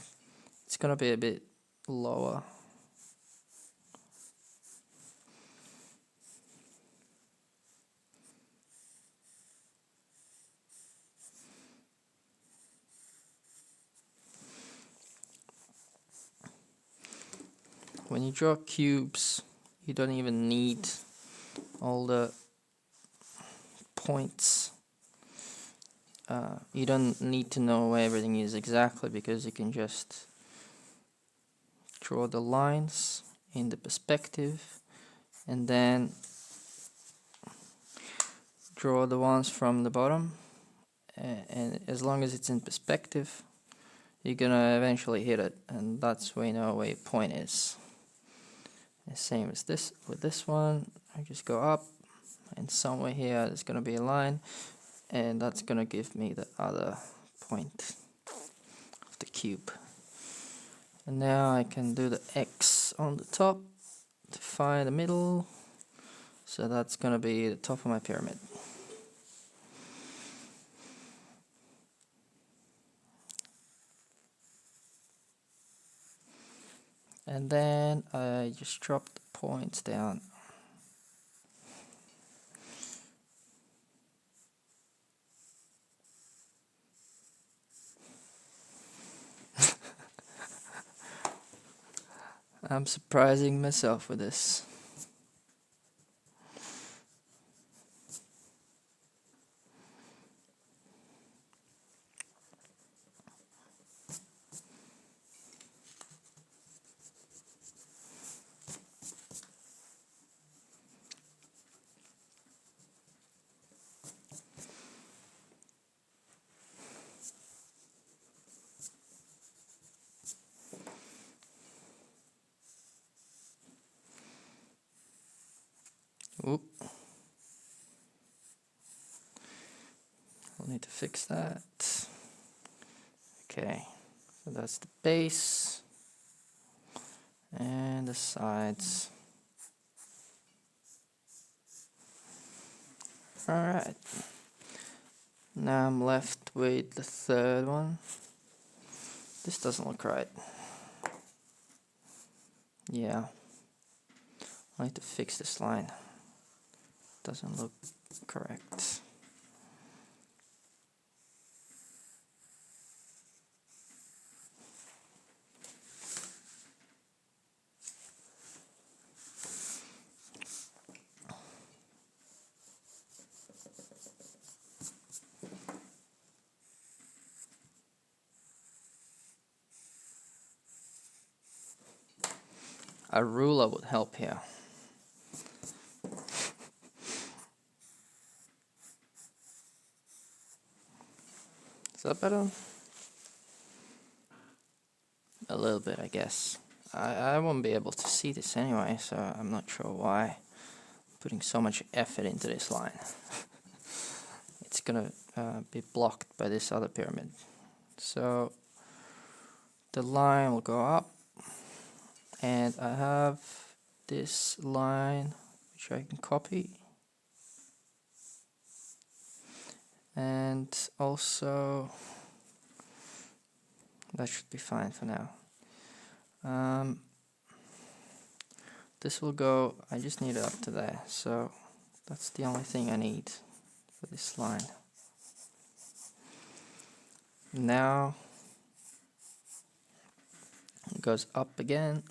it's gonna be a bit lower. When you draw cubes, you don't even need all the points. You don't need to know where everything is exactly, because you can just draw the lines in the perspective and then draw the ones from the bottom, and as long as it's in perspective, you're gonna eventually hit it, and that's where you know where your point is. The same as this with this one. I just go up, and somewhere here there's gonna be a line, and that's gonna give me the other point of the cube. And now I can do the X on the top to find the middle, so that's gonna be the top of my pyramid. And then I just drop the points down. I'm surprising myself with this. Oop. I'll need to fix that. Okay, so that's the base and the sides. Alright, now I'm left with the third one. This doesn't look right. Yeah, I need to fix this line. Doesn't look correct. a ruler would help here. Is that better? A little bit, I guess. I won't be able to see this anyway, so I'm not sure why I'm putting so much effort into this line. It's gonna be blocked by this other pyramid. So the line will go up, and I have this line which I can copy, and also that should be fine for now. This will go, I just need it up to there, so that's the only thing I need for this line. Now it goes up again,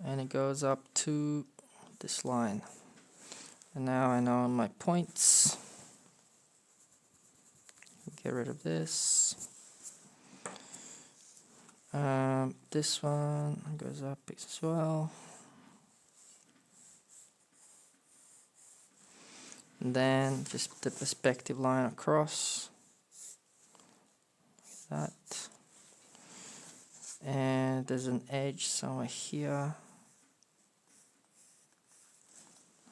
and it goes up to this line. And now I know my points. Get rid of this. This one goes up as well. And then just the perspective line across. Like that. And there's an edge somewhere here.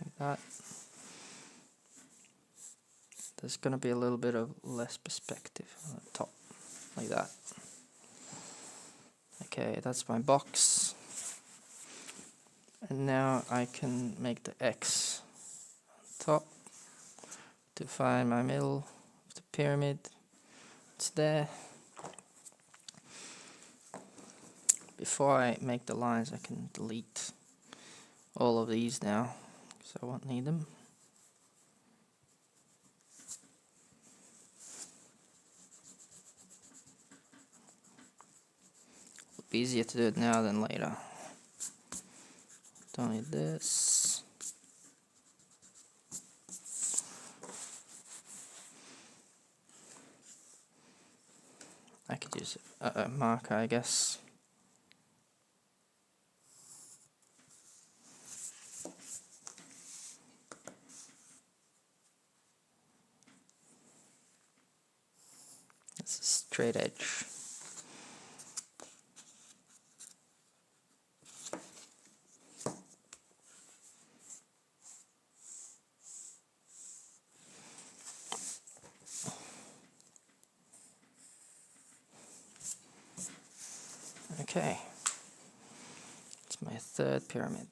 Like that. There's going to be a little bit of less perspective on the top. Like that. Okay, that's my box. And now I can make the X on top to find my middle of the pyramid. It's there. Before I make the lines, I can delete all of these now, because I won't need them. It'll be easier to do it now than later. Don't need this. I could use a marker, I guess. It's a straight edge. Okay, it's my third pyramid.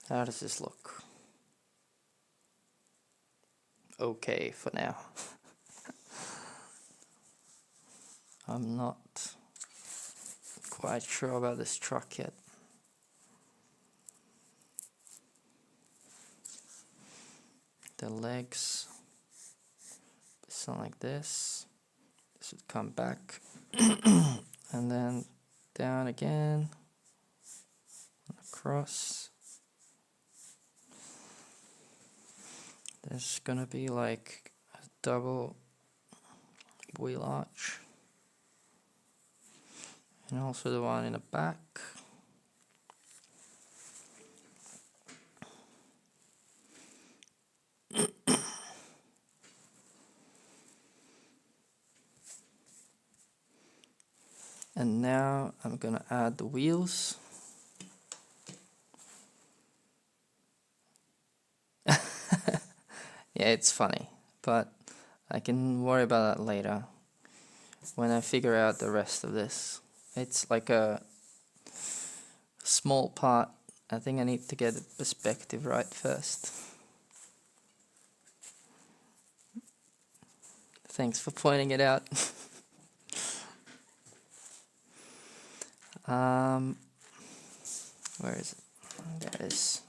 How does this look? Okay for now. I'm not quite sure about this truck yet. The legs, something like this. This would come back and then down again, across. There's gonna be like a double wheel arch, and also the one in the back. And now I'm gonna add the wheels. Yeah, it's funny, but I can worry about that later when I figure out the rest of this. It's like a small part. I think I need to get the perspective right first. Thanks for pointing it out. Where is it? There it is.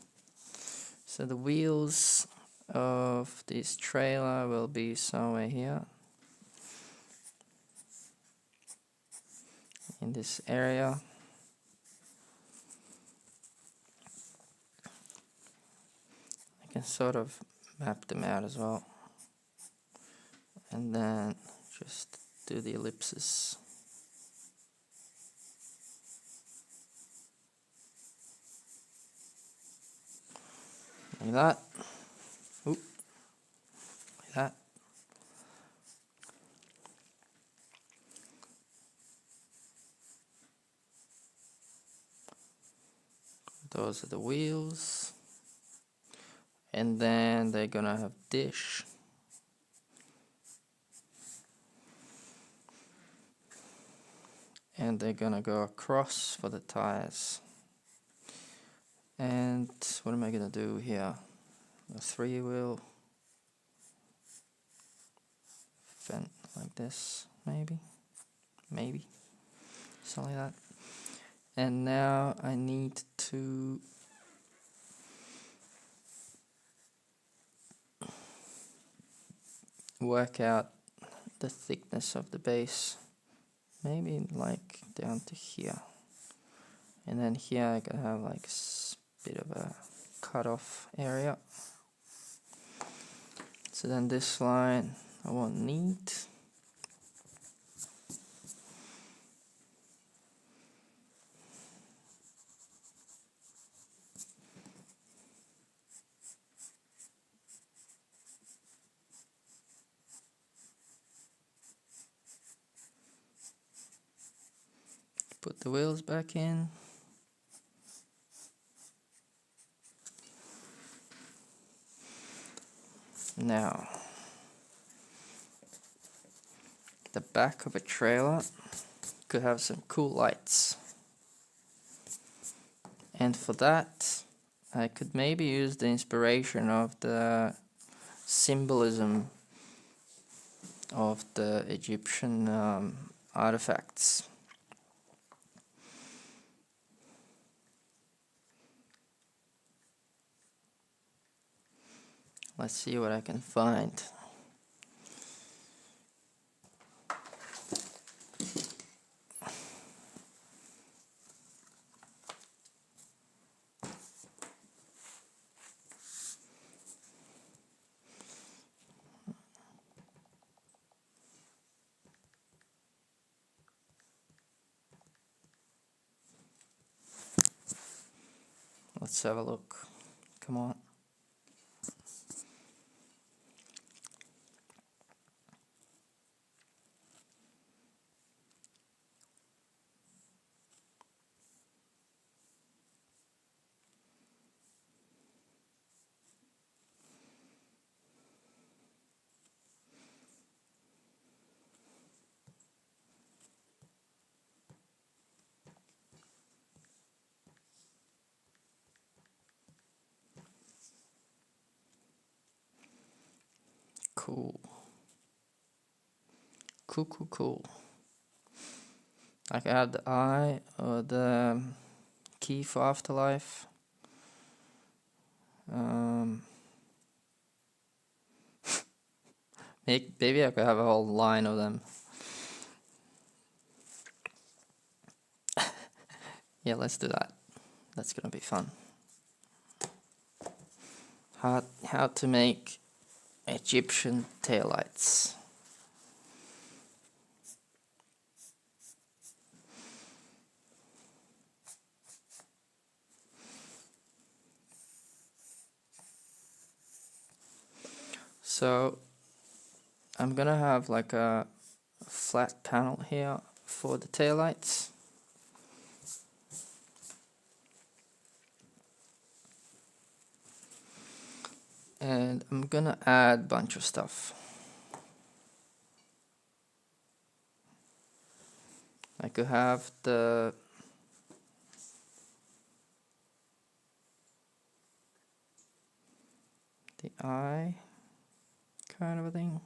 So the wheels of this trailer will be somewhere here. in this area. I can sort of map them out as well, and then just do the ellipses. Like that. Oop. Like that. Those are the wheels. And then they're gonna have dish. And they're gonna go across for the tires. And what am I gonna do here? A 3-wheel vent like this, maybe, something like that. And now I need to work out the thickness of the base, maybe like down to here. And then here I can have like a bit of a cut-off area. So then this line I won't need. Put the wheels back in. Now, the back of a trailer could have some cool lights. And for that, I could maybe use the inspiration of the symbolism of the Egyptian artifacts. Let's see what I can find. Let's have a look. Come on. Cool. Cool. I can have the eye or the key for afterlife. Maybe I could have a whole line of them. Yeah, let's do that. That's gonna be fun. How to make Egyptian taillights. So I'm gonna have like a flat panel here for the taillights. And I'm gonna add a bunch of stuff. I could have the eye kind of a thing.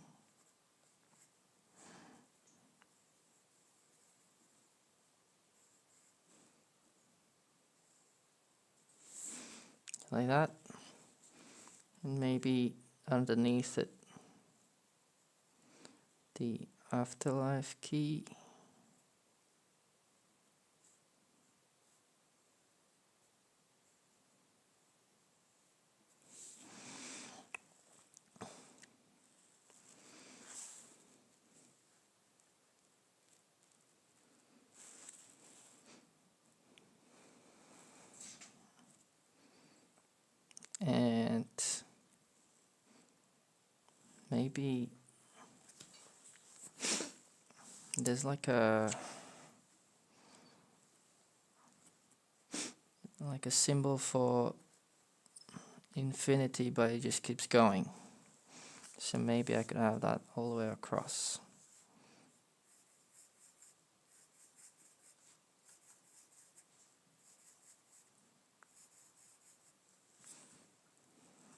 Like that. And maybe underneath it the afterlife key. maybe there's like a symbol for infinity, but it just keeps going. So maybe I could have that all the way across.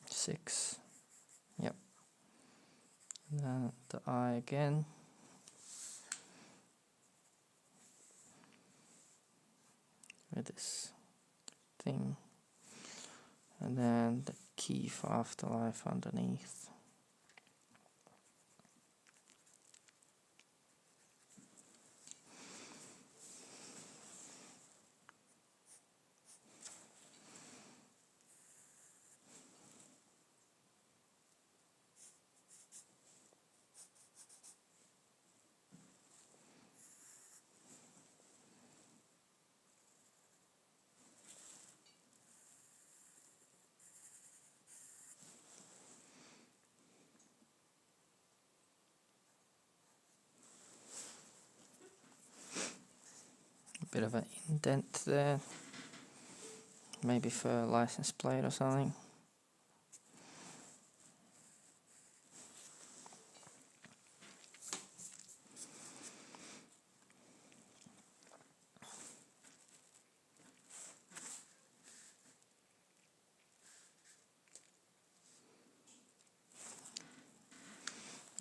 Six. Yep. And then the eye again. With this thing. And then the key for afterlife underneath. Bit of an indent there, maybe for a license plate or something.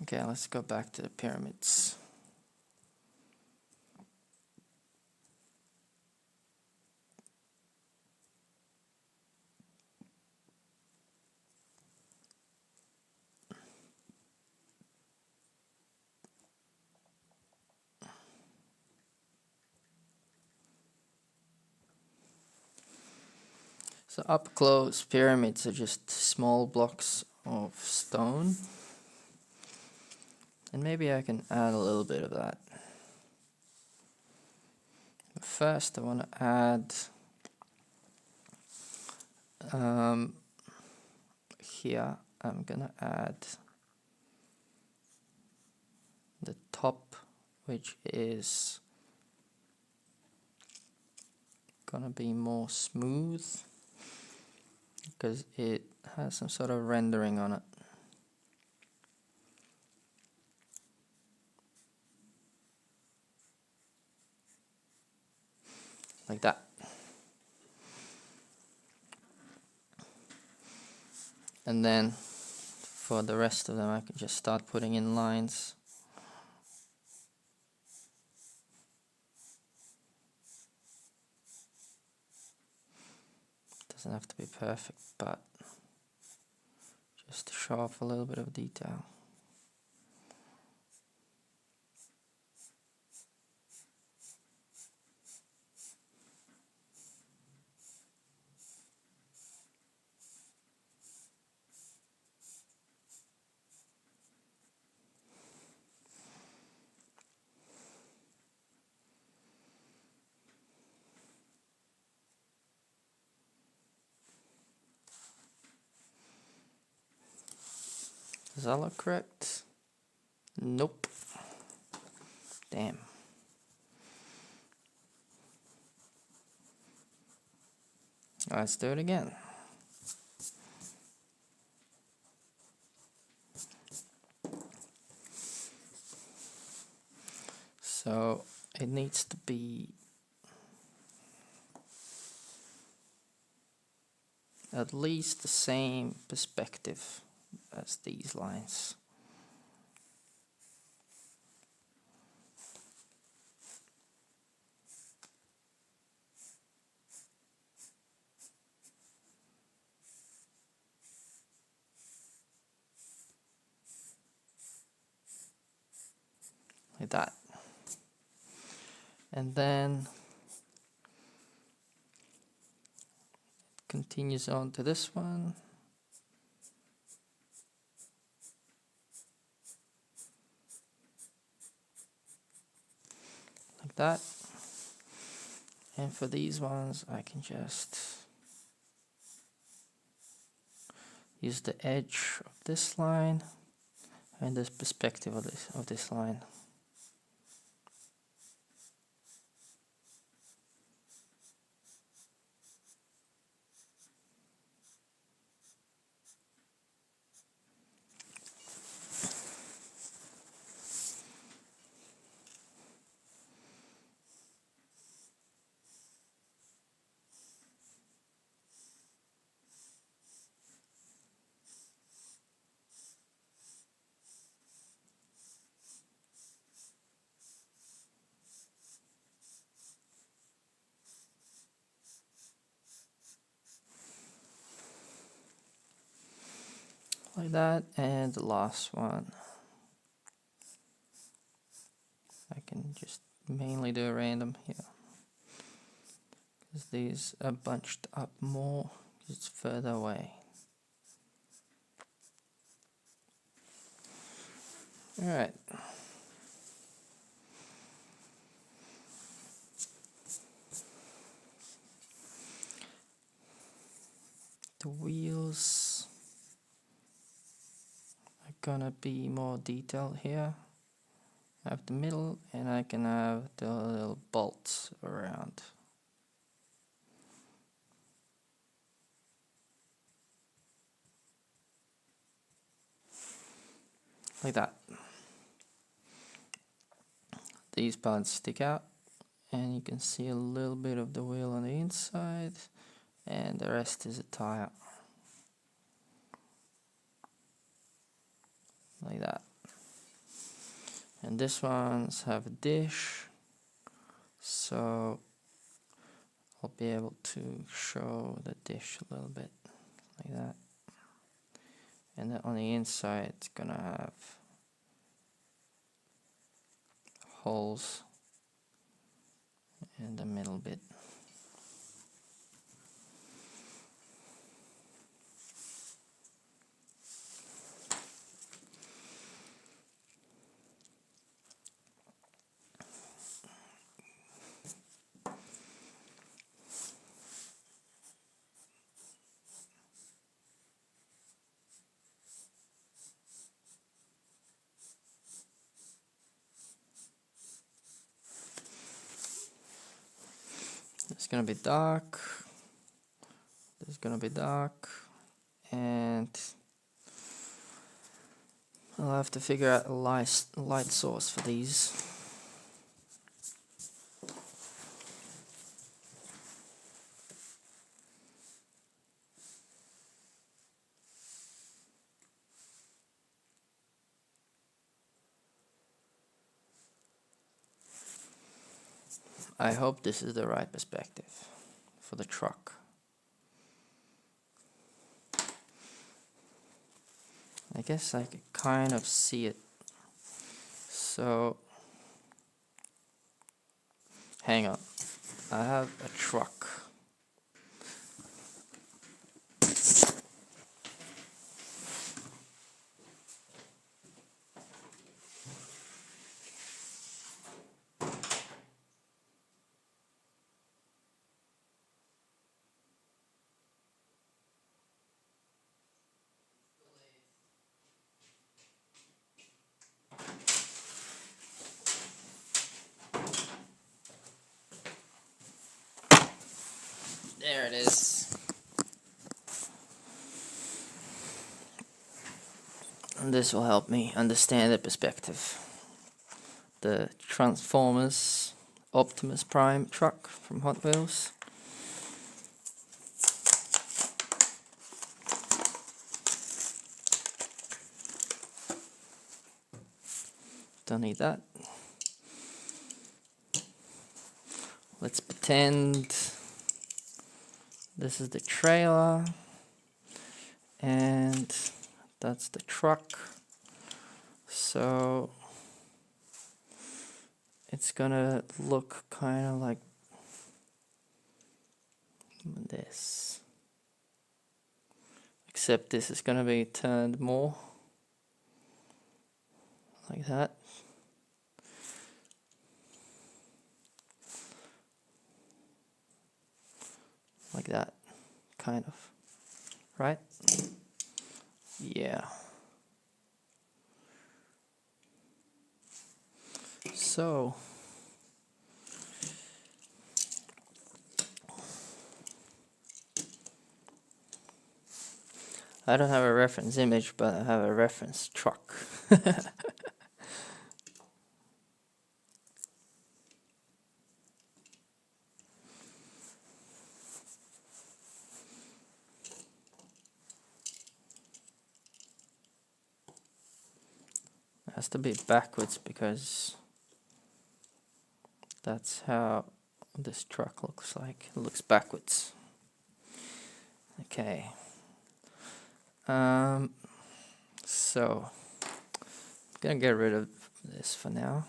Okay, let's go back to the pyramids. So up close, pyramids are just small blocks of stone. And maybe I can add a little bit of that. But first I want to add here I'm gonna add the top, which is gonna be more smooth because it has some sort of rendering on it. Like that. And then for the rest of them I can just start putting in lines. Doesn't have to be perfect, but just to show off a little bit of detail. Does that look correct? Nope. Damn. Let's do it again. So it needs to be at least the same perspective as these lines. Like that. And then it continues on to this one. Like that. And for these ones I can just use the edge of this line and the perspective of this line. Like that, and the last one I can just mainly do a random here, because these are bunched up more, it's further away. Alright. The wheels are gonna be more detailed here. I have the middle, and I can have the little bolts around. Like that. These parts stick out, and you can see a little bit of the wheel on the inside, and the rest is a tire. Like that. And this ones have a dish, so I'll be able to show the dish a little bit, like that. And then on the inside it's gonna have holes in the middle bit. It's gonna be dark, there's gonna be dark, and I'll have to figure out a light source for these. I hope this is the right perspective for the truck. I guess I could kind of see it. So, hang on. I have a truck. There it is. And this will help me understand the perspective. The Transformers Optimus Prime truck from Hot Wheels. Don't need that. Let's pretend this is the trailer and that's the truck. So it's gonna look kind of like this, except this is gonna be turned more like that. Like that, kind of, right? Yeah. so. I don't have a reference image, but I have a reference truck. It has to be backwards because that's how this truck looks like. It looks backwards. Okay. So I'm gonna get rid of this for now.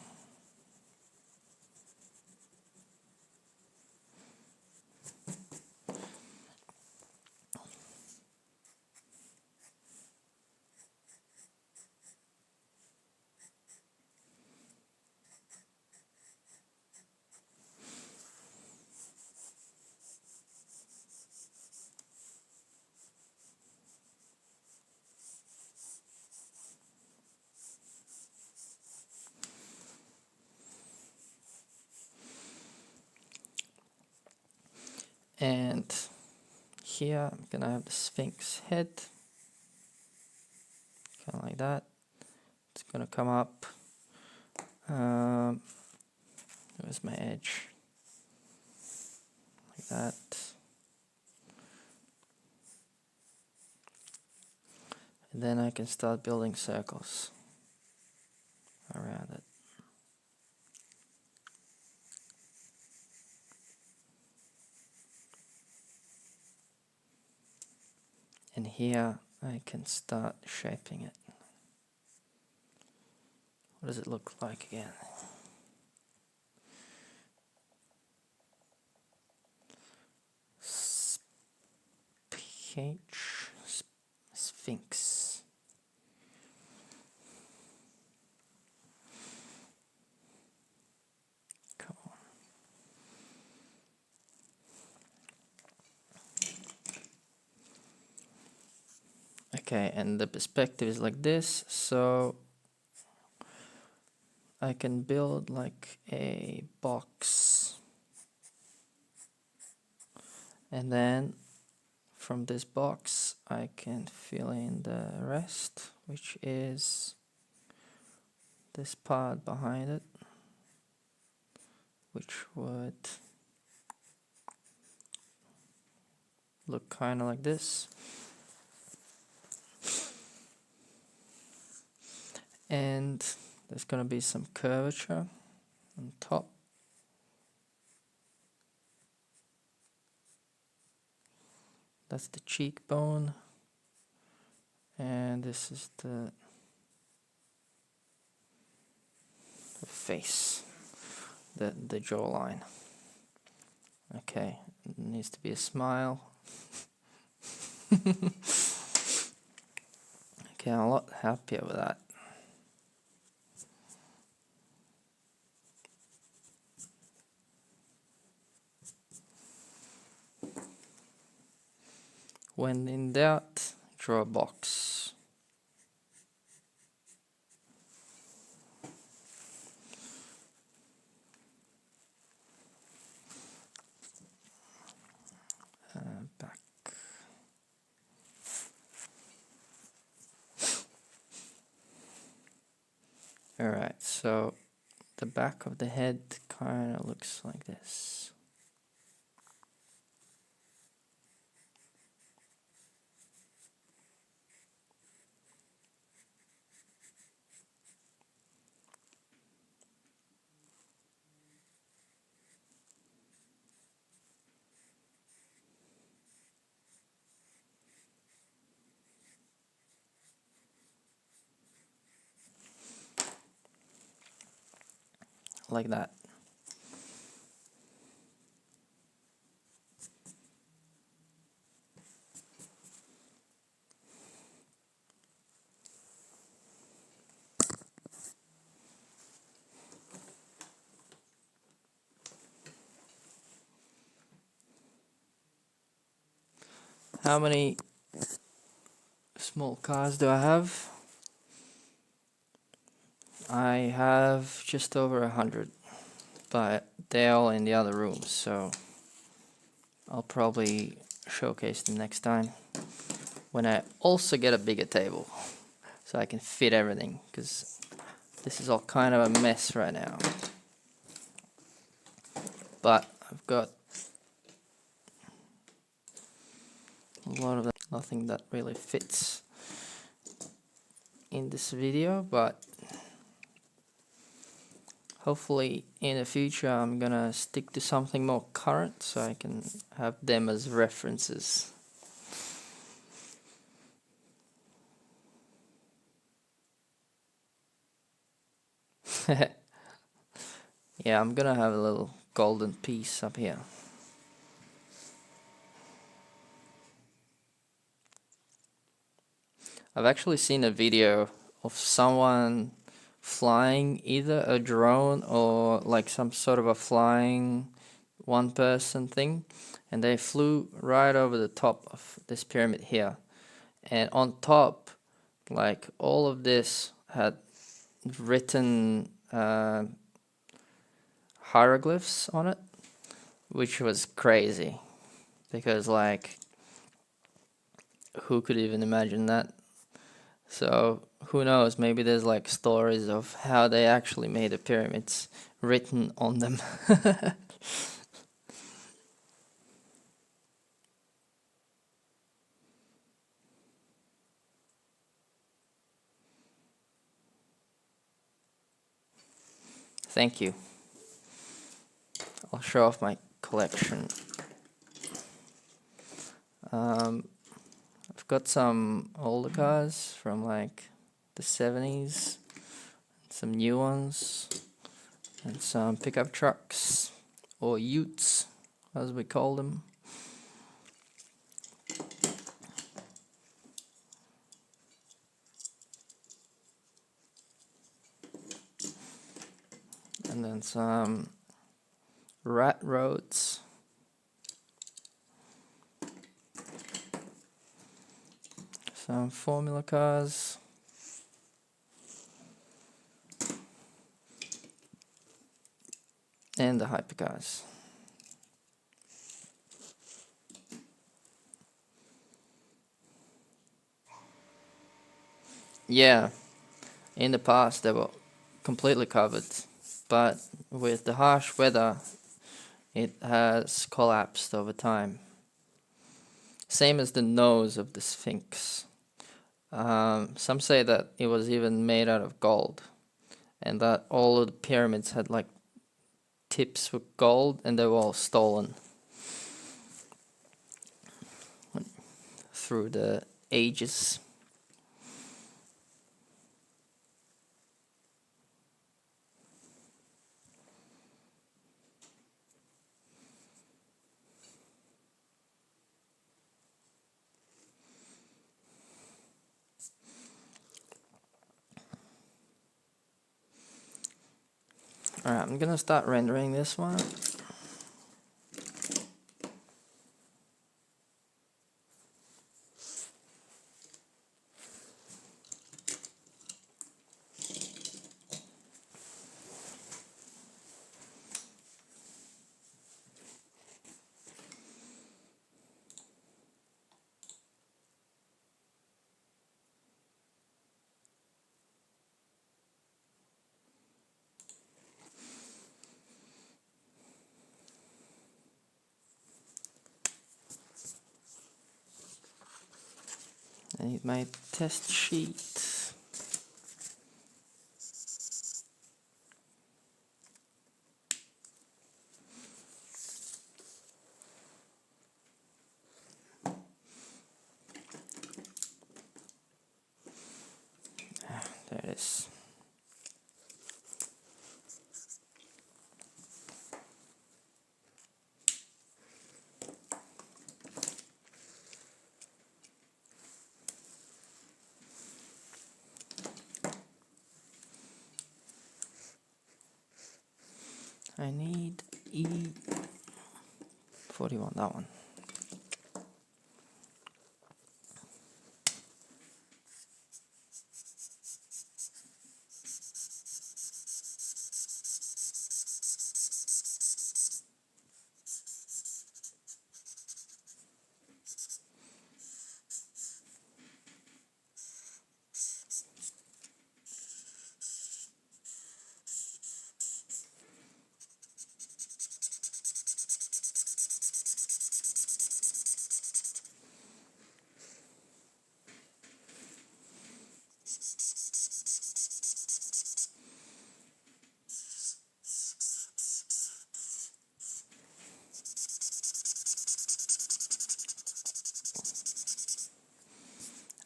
And here I'm gonna have the Sphynx head, kind of like that. It's gonna come up. Where's my edge? Like that. And then I can start building circles around it. And here I can start shaping it. What does it look like again? Sphynx. Come on. Okay, and the perspective is like this, so I can build like a box, and then from this box I can fill in the rest, which is this part behind it, which would look kind of like this. And there's going to be some curvature on top. That's the cheekbone, and this is the face, the jawline. Okay, it needs to be a smile. Okay, I'm a lot happier with that. When in doubt, draw a box. Back. Alright, so the back of the head kind of looks like this. Like that. How many small cars do I have? I have just over 100, but they're all in the other rooms, so I'll probably showcase them next time when I also get a bigger table so I can fit everything, because this is all kind of a mess right now. But I've got a lot of them. Nothing that really fits in this video, but hopefully in the future I'm gonna stick to something more current so I can have them as references. Yeah, I'm gonna have a little golden piece up here. I've actually seen a video of someone flying either a drone or like some sort of a flying one person thing, and they flew right over the top of this pyramid here, and on top, like, all of this had written hieroglyphs on it, which was crazy because, like, who could even imagine that? So who knows, maybe there's like stories of how they actually made the pyramids written on them. Thank you. I'll show off my collection. I've got some older cars from like the 70s, some new ones, and some pickup trucks, or utes as we call them. And then some rat roads. Some Formula cars. And the hypercars. Yeah, in the past they were completely covered, but with the harsh weather it has collapsed over time. Same as the nose of the Sphinx. Some say that it was even made out of gold, and that all of the pyramids had like tips with gold, and they were all stolen through the ages. Alright, I'm gonna start rendering this one. I need my test sheet. There it is. I need E41, that one.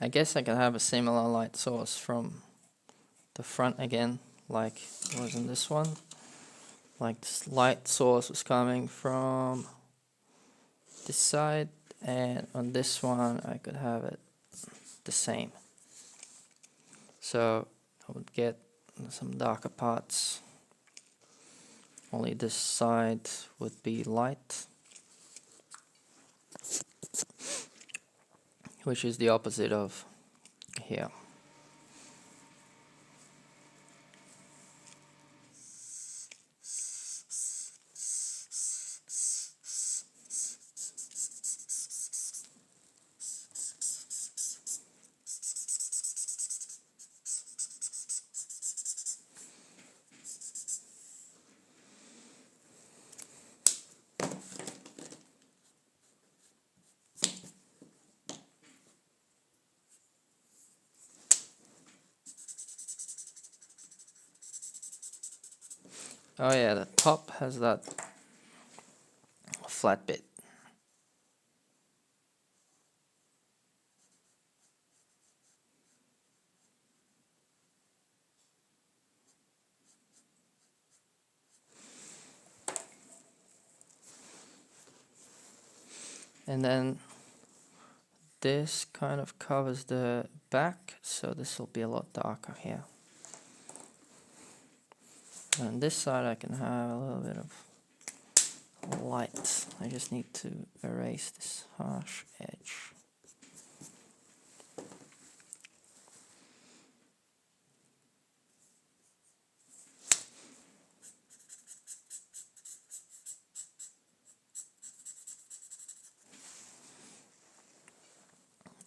I guess I can have a similar light source from the front again, like it was in this one. Like this light source was coming from this side, and on this one I could have it the same. So I would get some darker parts. Only this side would be light, which is the opposite of here. Oh yeah, the top has that flat bit. And then this kind of covers the back, so this will be a lot darker here. And on this side I can have a little bit of light. I just need to erase this harsh edge.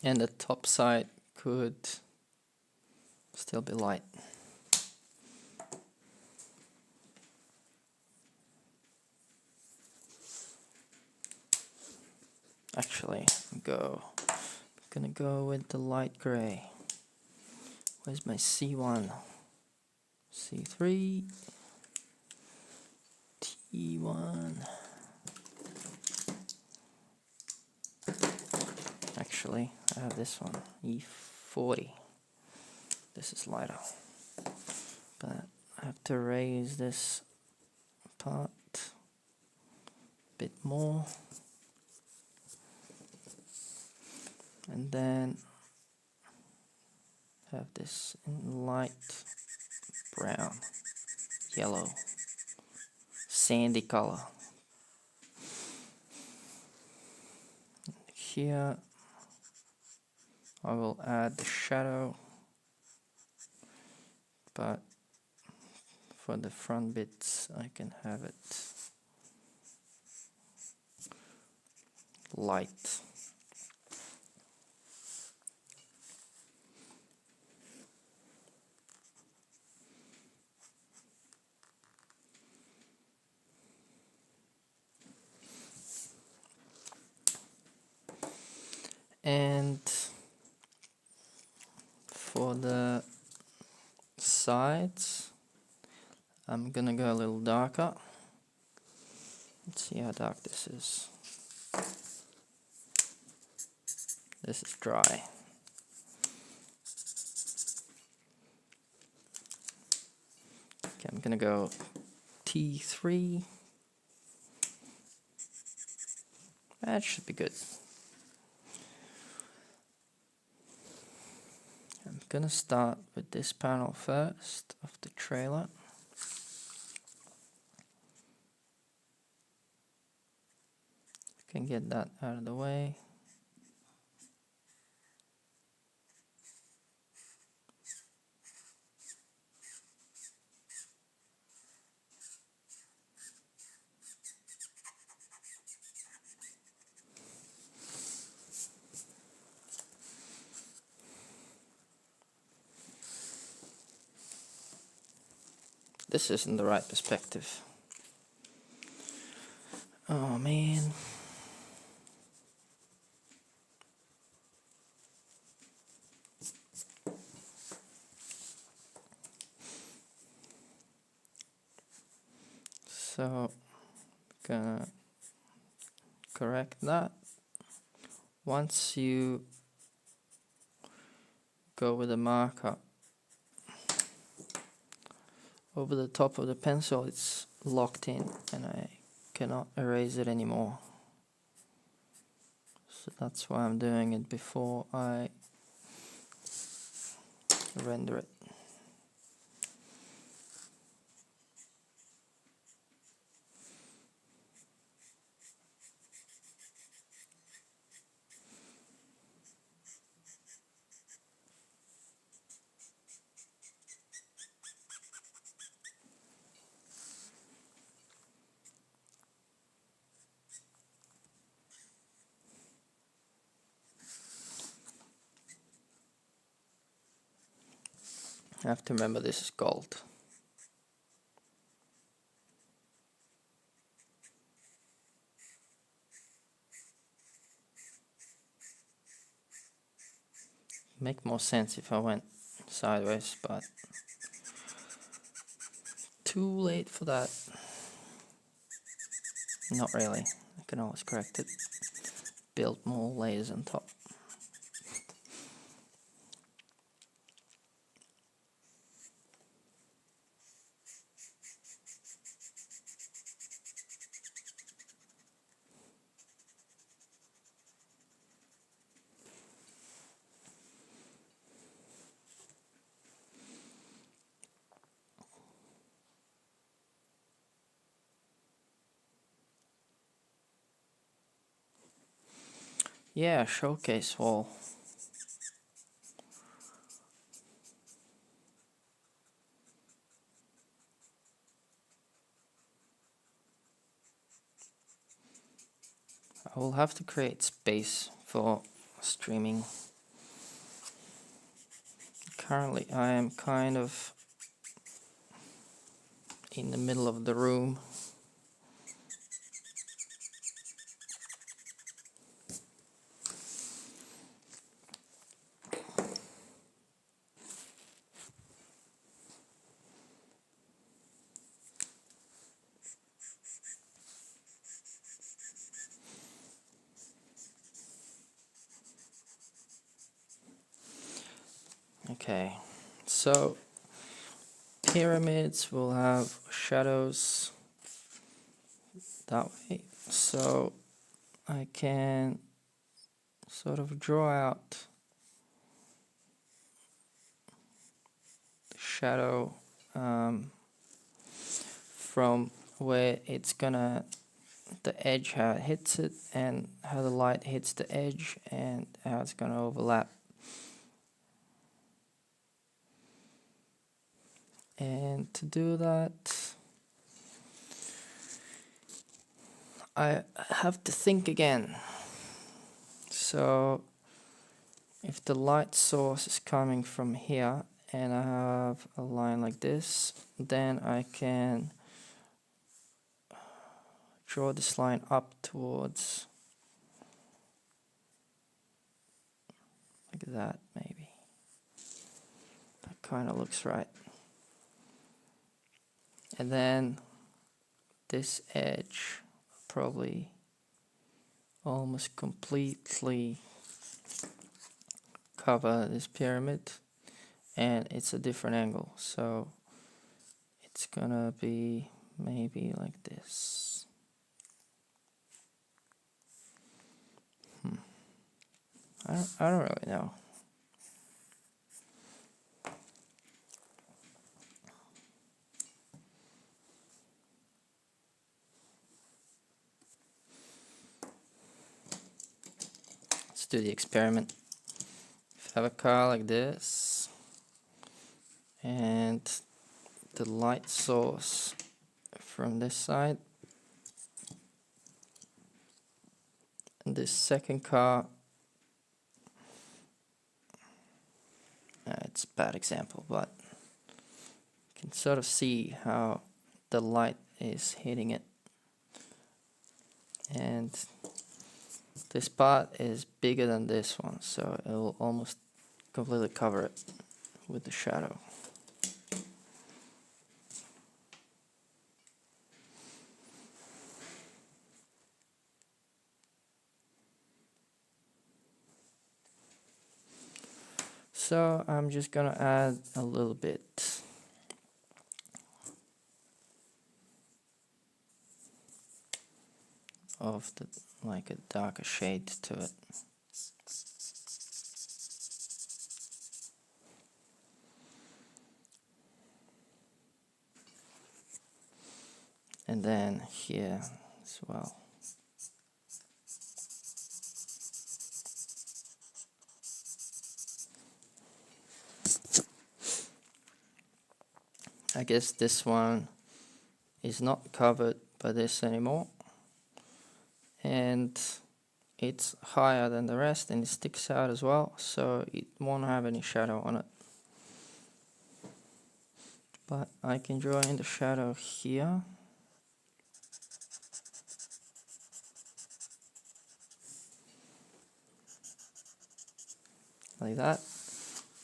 And the top side could still be light. Actually, I'm gonna go with the light gray. Where's my C1? C3, T1. Actually, I have this one, E40. This is lighter, but I have to raise this part a bit more, and then have this in light brown, yellow, sandy color. Here I will add the shadow, but for the front bits I can have it light. And for the sides, I'm gonna go a little darker. Let's see how dark this is. This is dry. Okay, I'm gonna go T3. That should be good. I'm gonna start with this panel first of the trailer. Can get that out of the way. This isn't the right perspective. Oh man. So, gonna correct that. Once you go with a marker over the top of the pencil, it's locked in and I cannot erase it anymore. So that's why I'm doing it before I render it. I have to remember this is gold. Make more sense if I went sideways, but too late for that. Not really. I can always correct it. Build more layers on top. Yeah, showcase wall. I will have to create space for streaming. Currently I am kind of in the middle of the room. Okay, so pyramids will have shadows that way, so I can sort of draw out the shadow from where it's gonna, the edge, how it hits it, and how the light hits the edge, and how it's gonna overlap. And to do that, I have to think again. So if the light source is coming from here and I have a line like this, then I can draw this line up towards, like that maybe. That kind of looks right. And then this edge probably almost completely cover this pyramid, and it's a different angle, so it's gonna be maybe like this. I don't really know. Let's do the experiment. If I have a car like this and the light source from this side, and this second car, it's a bad example, but you can sort of see how the light is hitting it, and this part is bigger than this one, so it will almost completely cover it with the shadow. So I'm just gonna add a little bit of the, like a darker shade to it. And then here as well. I guess this one is not covered by this anymore, and it's higher than the rest and it sticks out as well, so it won't have any shadow on it. But I can draw in the shadow here. Like that.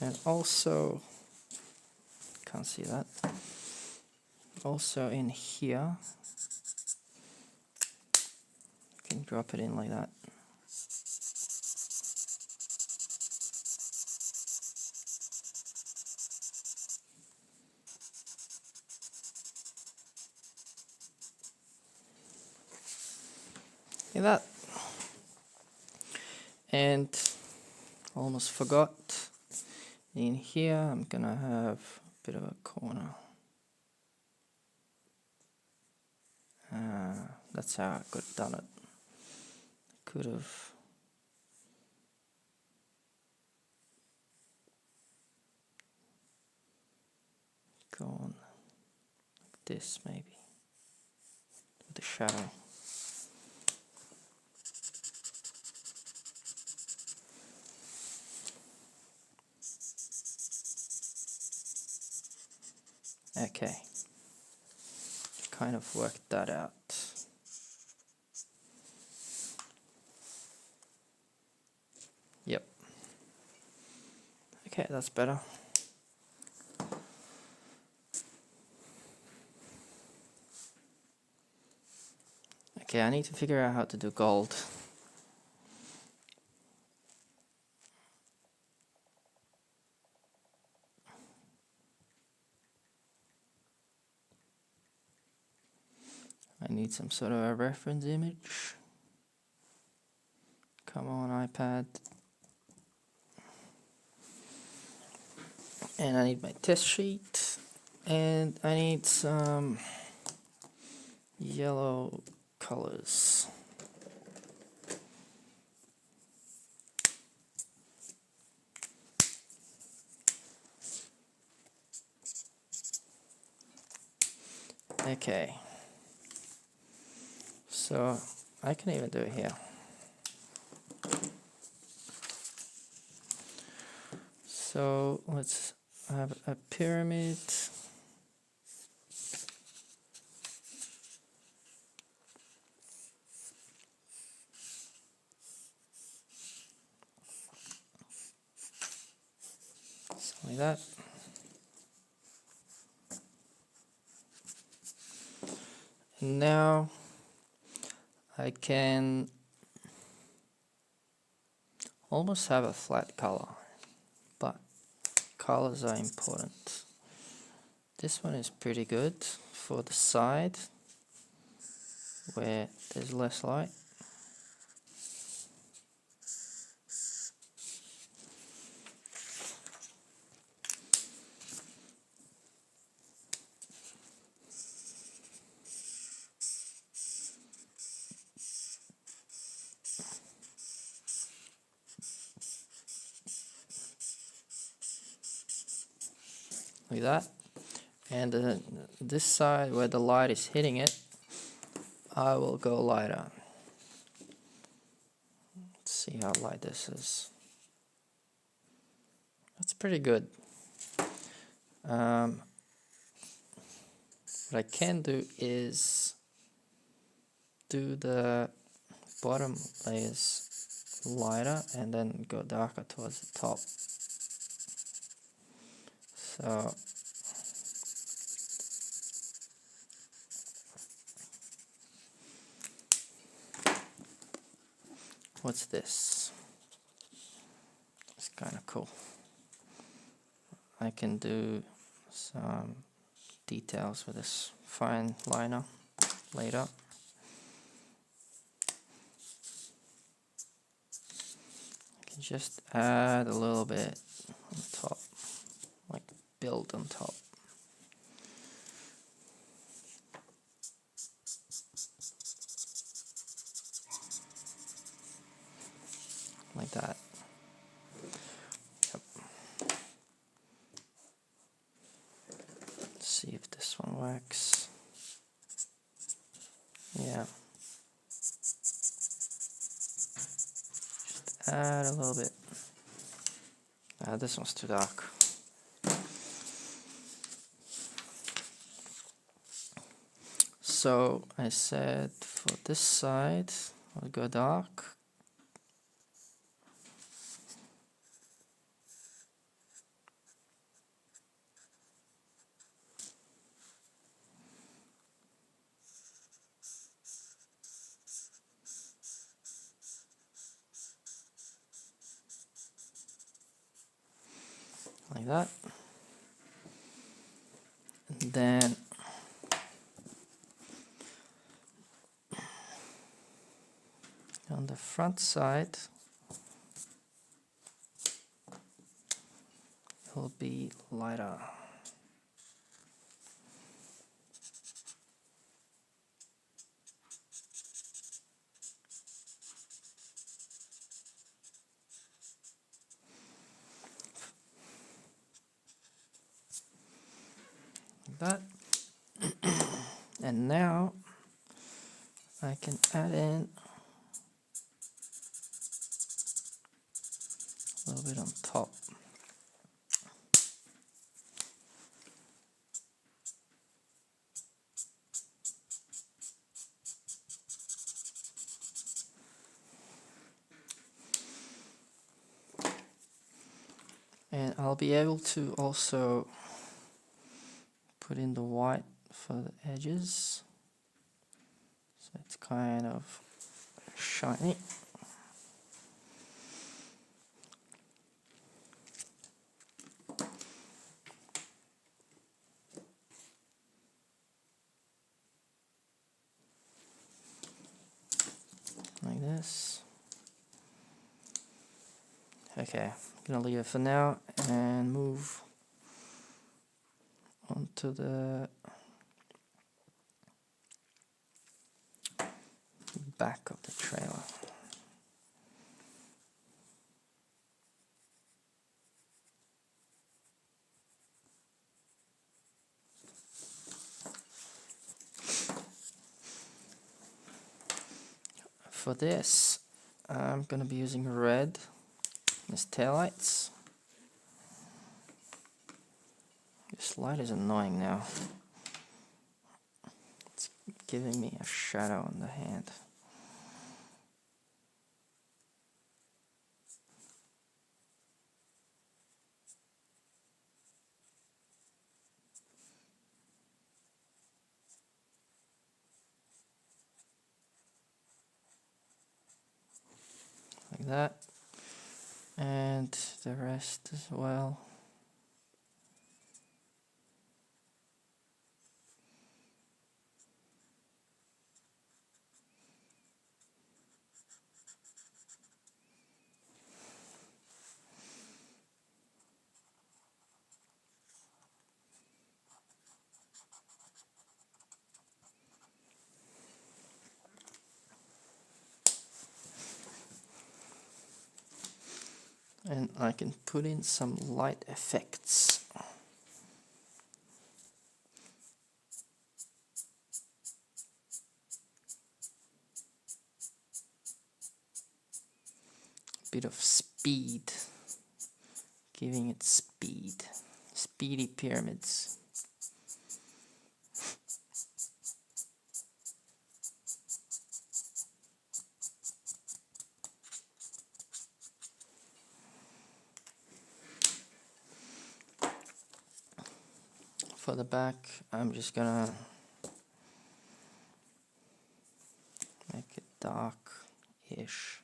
And also, can't see that. Also in here, you can drop it in like that. Like that. And almost forgot, in here I'm gonna have a bit of a corner. That's how I could have done it. Could have gone like this maybe, with the shadow. Okay, kind of worked that out. Yep. Okay, that's better. Okay, I need to figure out how to do gold. I need some sort of a reference image. Come on, iPad. And I need my test sheet. And I need some yellow colors. Okay. So I can even do it here. So let's have a pyramid. Something like that. And now I can almost have a flat color, but colors are important. This one is pretty good for the side where there's less light. Like that. And this side where the light is hitting it, I will go lighter. Let's see how light this is. That's pretty good. What I can do is do the bottom layers lighter and then go darker towards the top. So what's this? It's kind of cool. I can do some details with this fine liner later. I can just add a little bit on top, like build on top. Like that. Yep. Let's see if this one works. Yeah. Just add a little bit. This one's too dark. So I said for this side, I'll go dark. Like that. And then on the front side, it'll be lighter. Like that. And now I can add in a little bit on top. And I'll be able to also put in the white for the edges, so it's kind of shiny. Like this. Okay, I'm gonna leave it for now and move onto the back of the trailer. For this, I'm gonna be using red as taillights. This light is annoying now. It's giving me a shadow on the hand. Like that. And the rest as well. And I can put in some light effects. Bit of speed, giving it speed. Speedy pyramids. For the back, I'm just gonna make it dark-ish.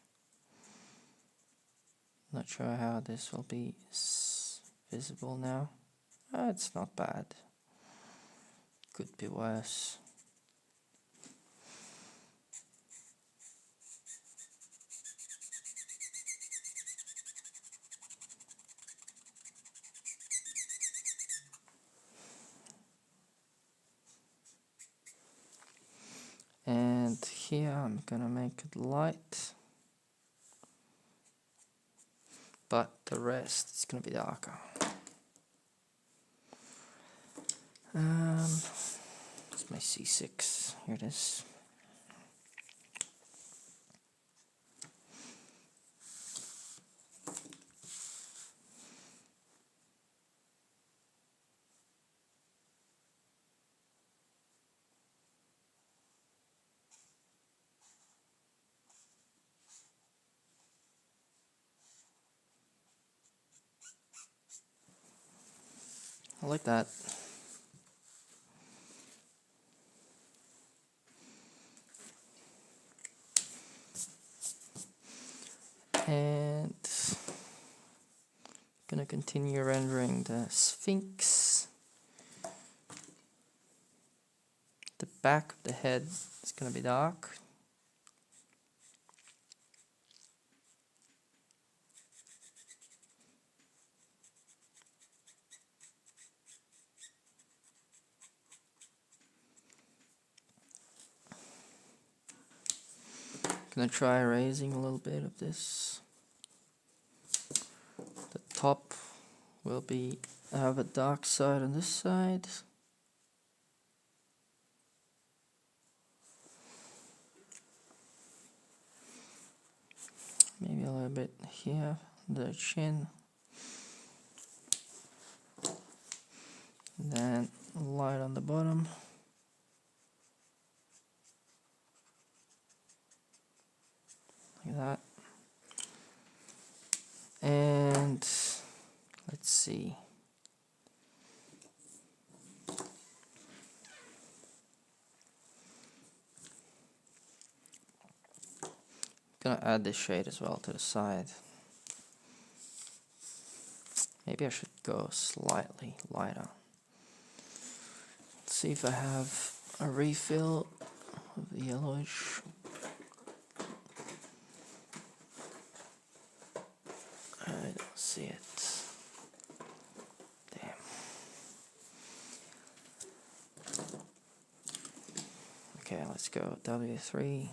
Not sure how this will be visible now. It's not bad. Could be worse. And here I'm gonna make it light, but the rest is gonna be darker. It's my C6. Here it is. I like that. And gonna continue rendering the Sphynx. The back of the head is gonna be dark. Gonna try erasing a little bit of this. The top will be have a dark side on this side. Maybe a little bit here, the chin. And then light on the bottom. Like that. And let's see. Gonna add this shade as well to the side. Maybe I should go slightly lighter. Let's see if I have a refill of the yellowish. I don't see it. Damn. Okay, let's go W3.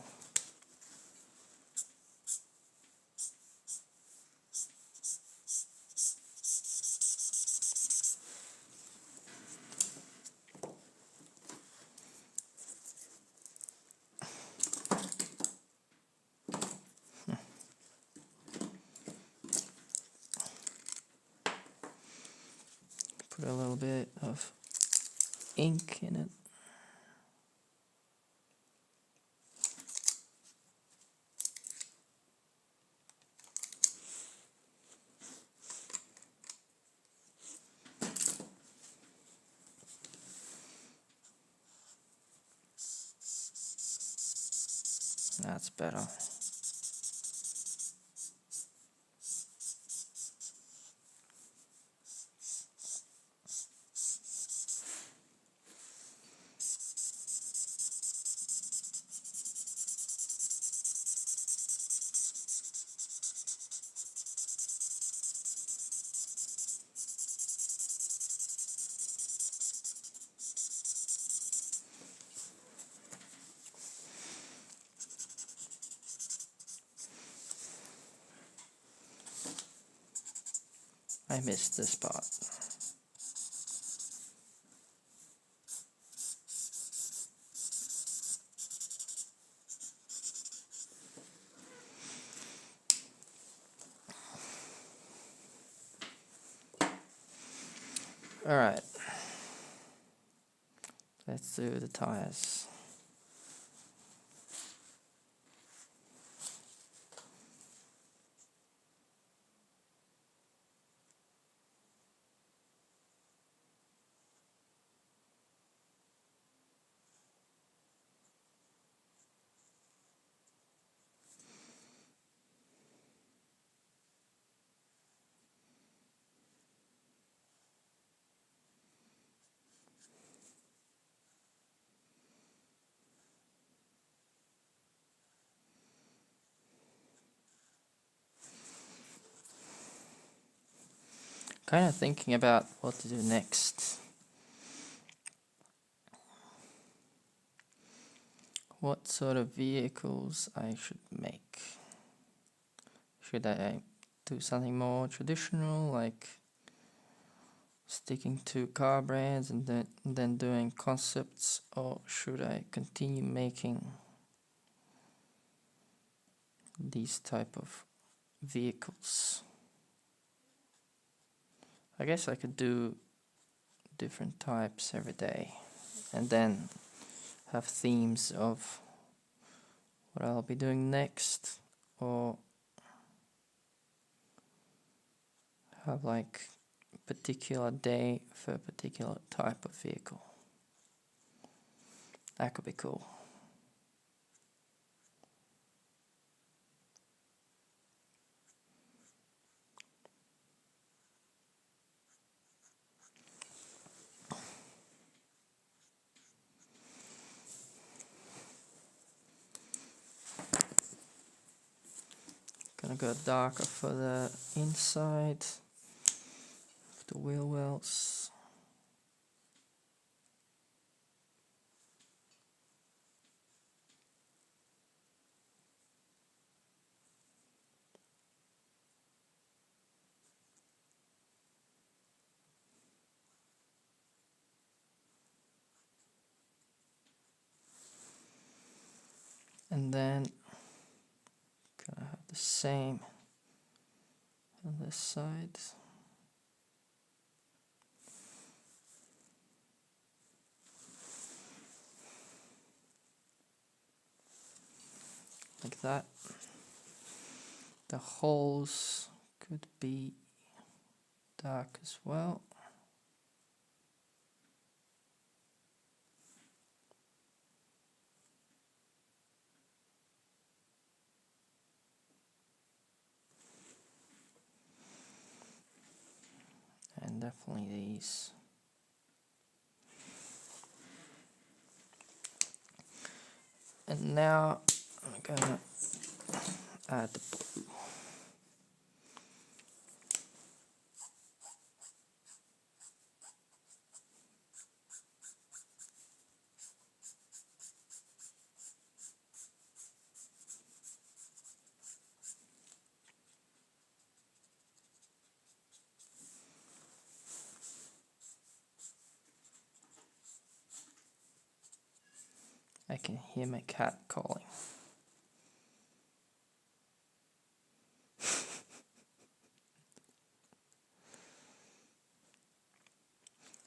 Put a little bit of ink in it. That's better. I missed this part. Alright. Let's do the tires. kind of thinking about what to do next. What sort of vehicles I should make. Should I do something more traditional, like sticking to car brands and then doing concepts, or should I continue making these type of vehicles? I guess I could do different types every day and then have themes of what I'll be doing next, or have like a particular day for a particular type of vehicle. That could be cool. Gonna go darker for the inside of the wheel wells. And then gonna have the same on this side. Like that. The holes could be dark as well. And definitely these. And now I'm gonna add the blue. I can hear my cat calling.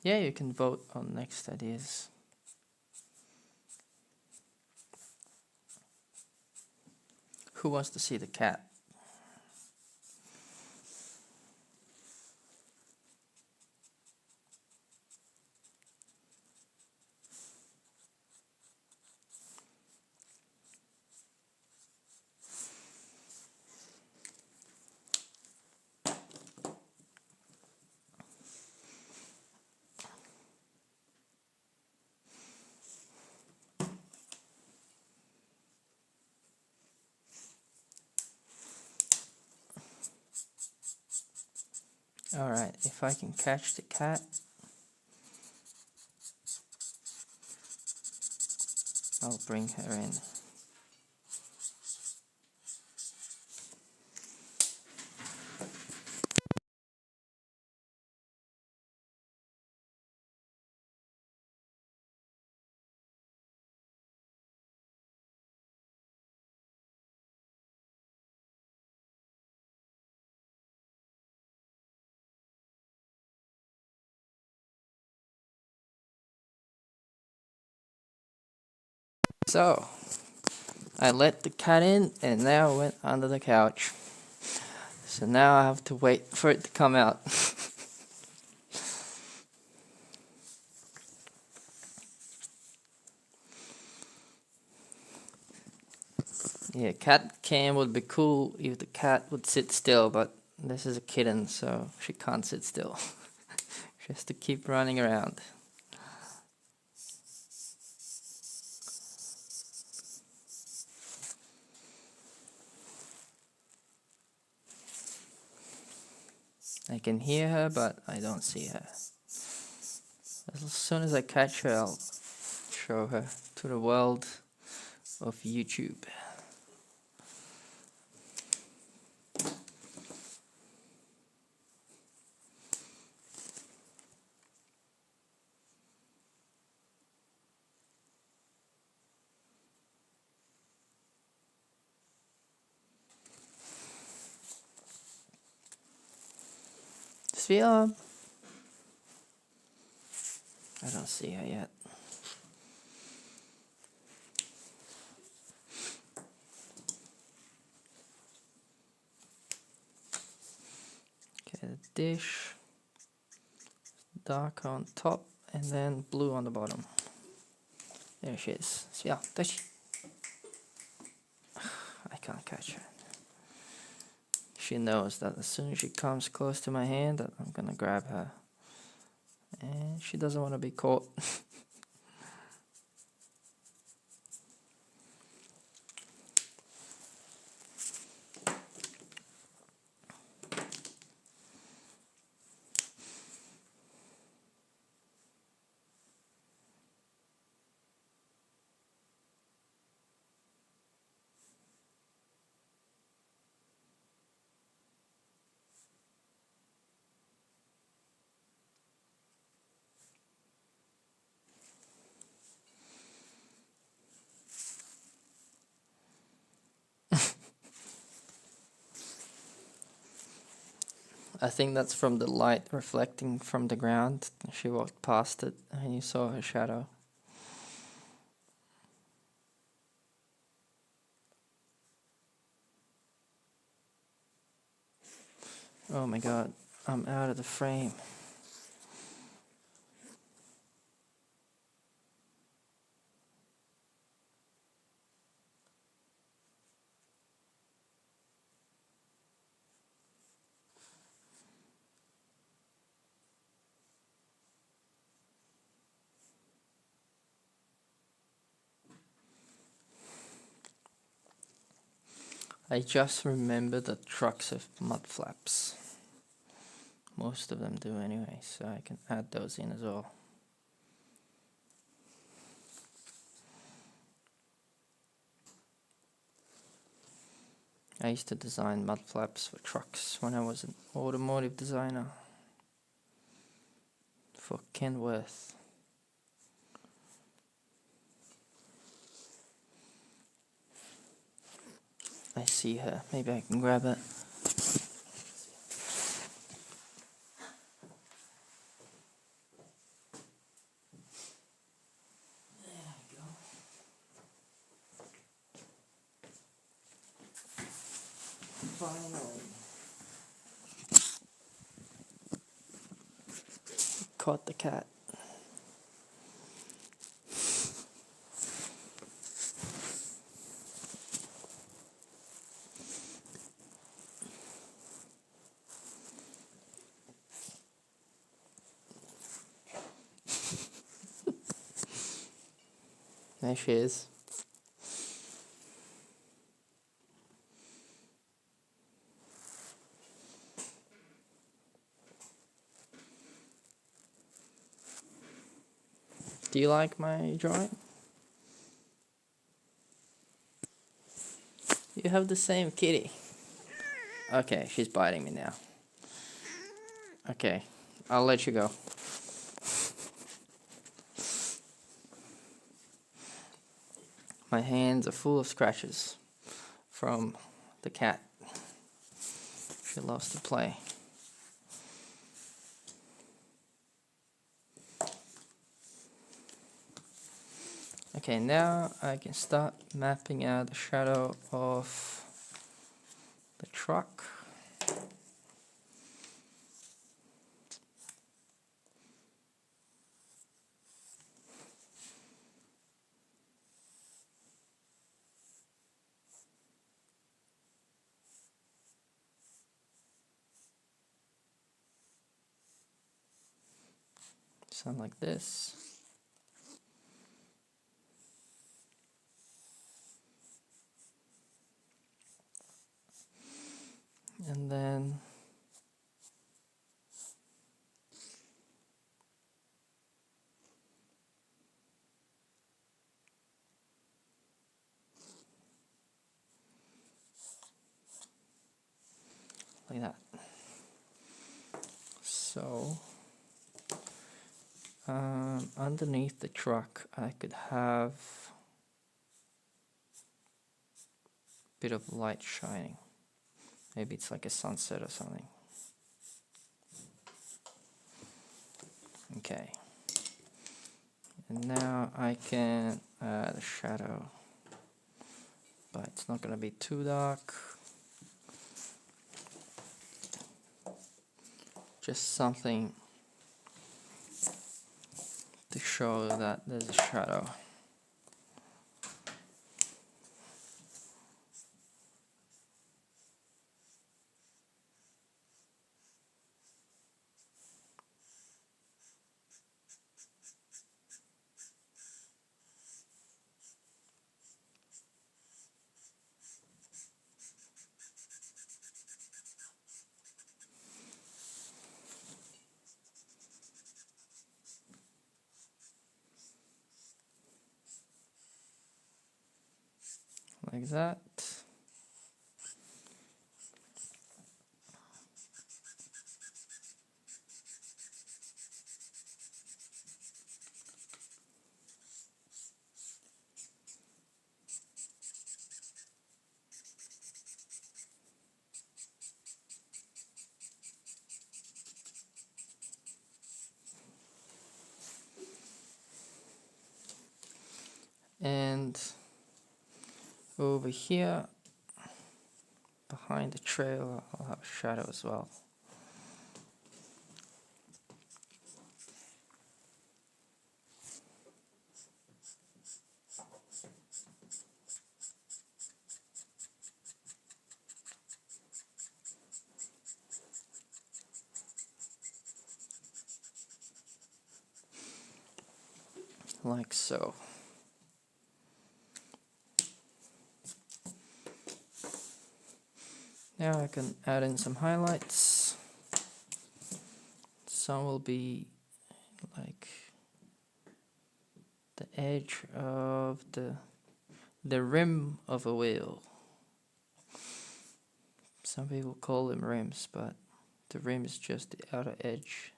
Yeah, you can vote on next ideas. Who wants to see the cat? Alright, if I can catch the cat, I'll bring her in. So, I let the cat in and now it went under the couch. So now I have to wait for it to come out. Yeah, cat cam would be cool if the cat would sit still, but this is a kitten, so she can't sit still. She has to keep running around. I can hear her, but I don't see her. As soon as I catch her, I'll show her to the world of YouTube. Sphynx. I don't see her yet. Okay, the dish, dark on top, and then blue on the bottom. There she is. Sphynx, there she. I can't catch her. She knows that as soon as she comes close to my hand, that I'm gonna grab her. And she doesn't want to be caught. I think that's from the light reflecting from the ground. She walked past it and you saw her shadow. Oh my god, I'm out of the frame. I just remember that trucks have mud flaps. Most of them do anyway, so I can add those in as well. I used to design mud flaps for trucks when I was an automotive designer for Kenworth. I see her. Maybe I can grab it. There we go. Finally. Caught the cat. There she is. Do you like my drawing? You have the same kitty. Okay, she's biting me now. Okay, I'll let you go. My hands are full of scratches from the cat. She loves to play. Okay, now I can start mapping out the shadow of the truck. Sound like this. And then like that. So underneath the truck I could have a bit of light shining. Maybe it's like a sunset or something. Okay. And now I can add a shadow, but it's not going to be too dark. Just something to show that there's a shadow. Like that. And over here behind the trail I'll have a shadow as well. Like so. Now I can add in some highlights. Some will be like the edge of the rim of a wheel. Some people call them rims, but the rim is just the outer edge.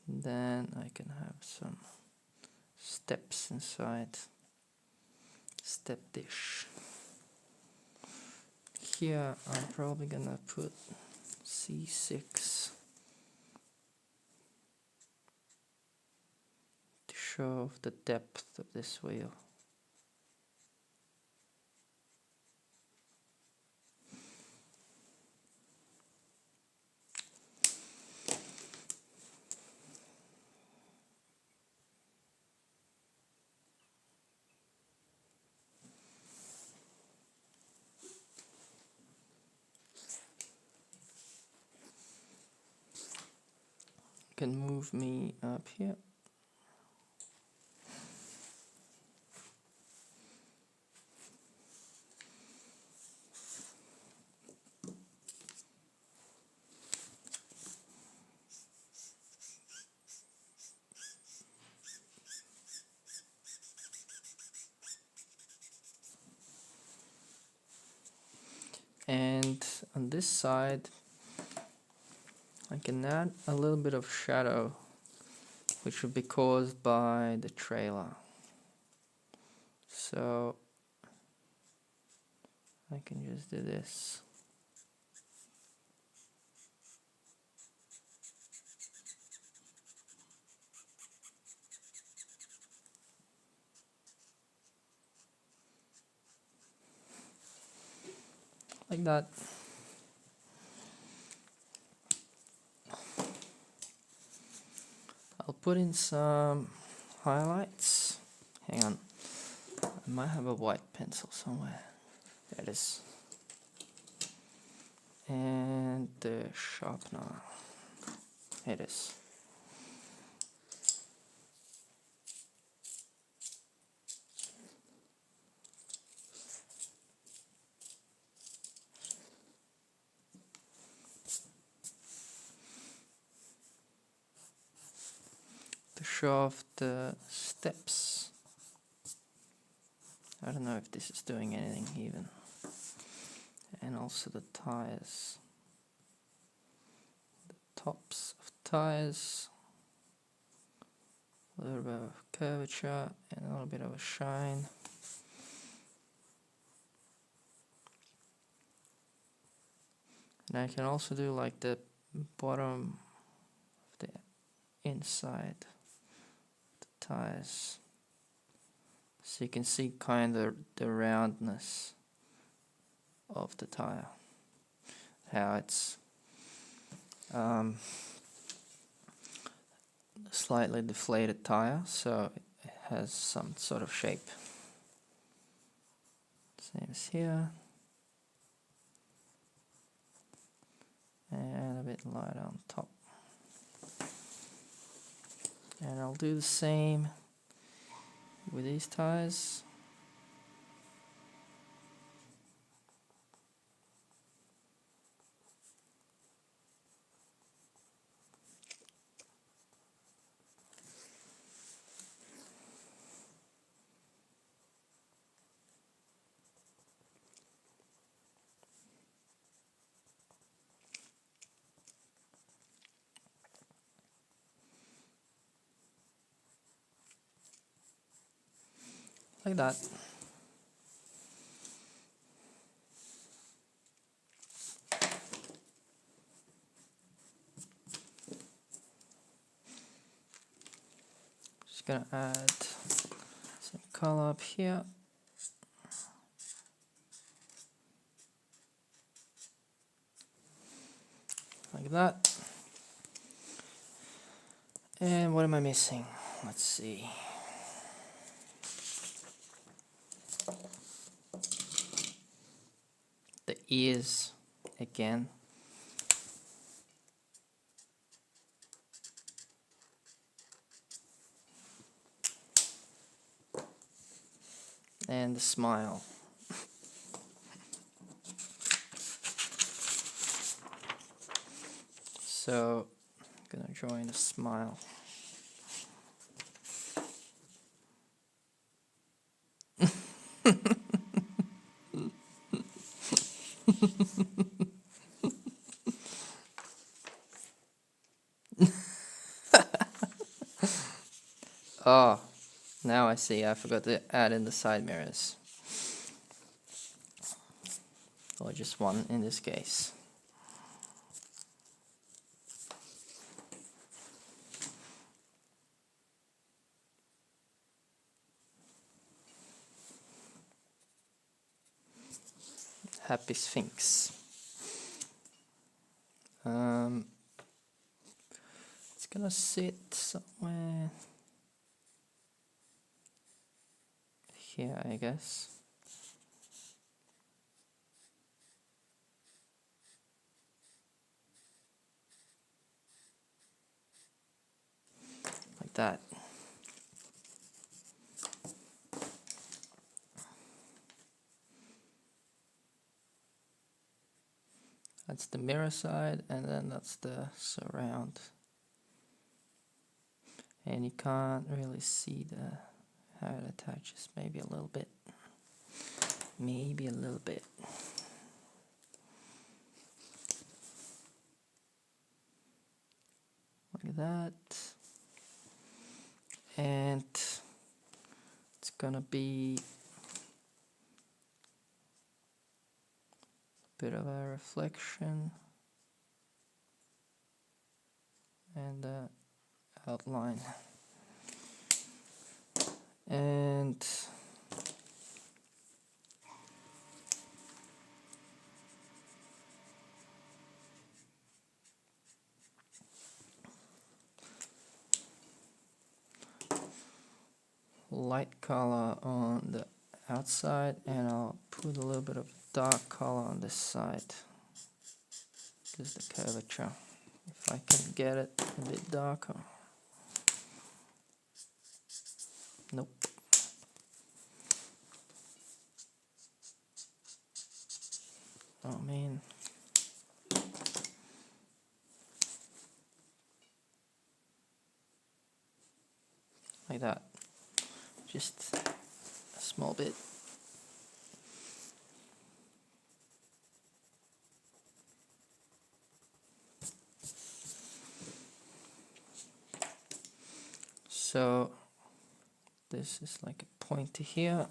And then I can have some steps inside. Step dish. Here I'm probably gonna put C6 to show the depth of this wheel. Can move me up here. And on this side I can add a little bit of shadow, which would be caused by the trailer. So I can just do this. Like that. I'll put in some highlights. Hang on. I might have a white pencil somewhere. There it is. And the sharpener. Here it is. To show off the steps I don't know if this is doing anything even. And also the tires, the tops of tires, a little bit of curvature and a little bit of a shine. And I can also do like the bottom of the inside of the tires, so you can see kind of the roundness of the tire, how it's slightly deflated tire, so it has some sort of shape. Same as here, and a bit lighter on top. And I'll do the same with these tires. Like that. Just gonna add some color up here. Like that. And what am I missing? Let's see. The ears again. And the smile. So I'm gonna draw in a smile. Oh, now I see, I forgot to add in the side mirrors. Or just one in this case. Happy Sphynx. It's gonna sit somewhere here, I guess. Like that. That's the mirror side, and then that's the surround. And you can't really see how it attaches, maybe a little bit. Maybe a little bit. Like that. And it's gonna be a bit of a reflection and outline. And light color on the outside, and I'll put a little bit of dark color on this side. Just the curvature. If I can get it a bit darker. Nope. Oh man. Like that. Just a small bit. So this is like a pointer here,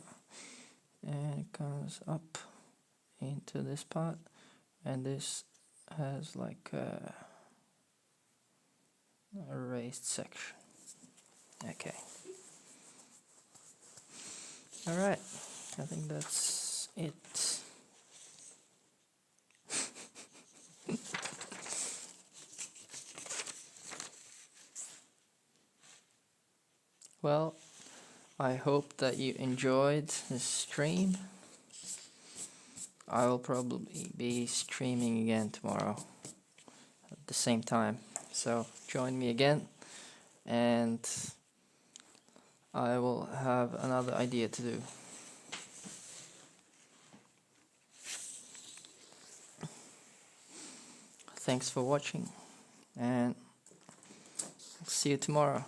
and it comes up into this part, and this has like a raised section. Okay. Alright, I think that's it. Well, I hope that you enjoyed this stream. I will probably be streaming again tomorrow at the same time, so join me again, and I will have another idea to do. Thanks for watching, and see you tomorrow.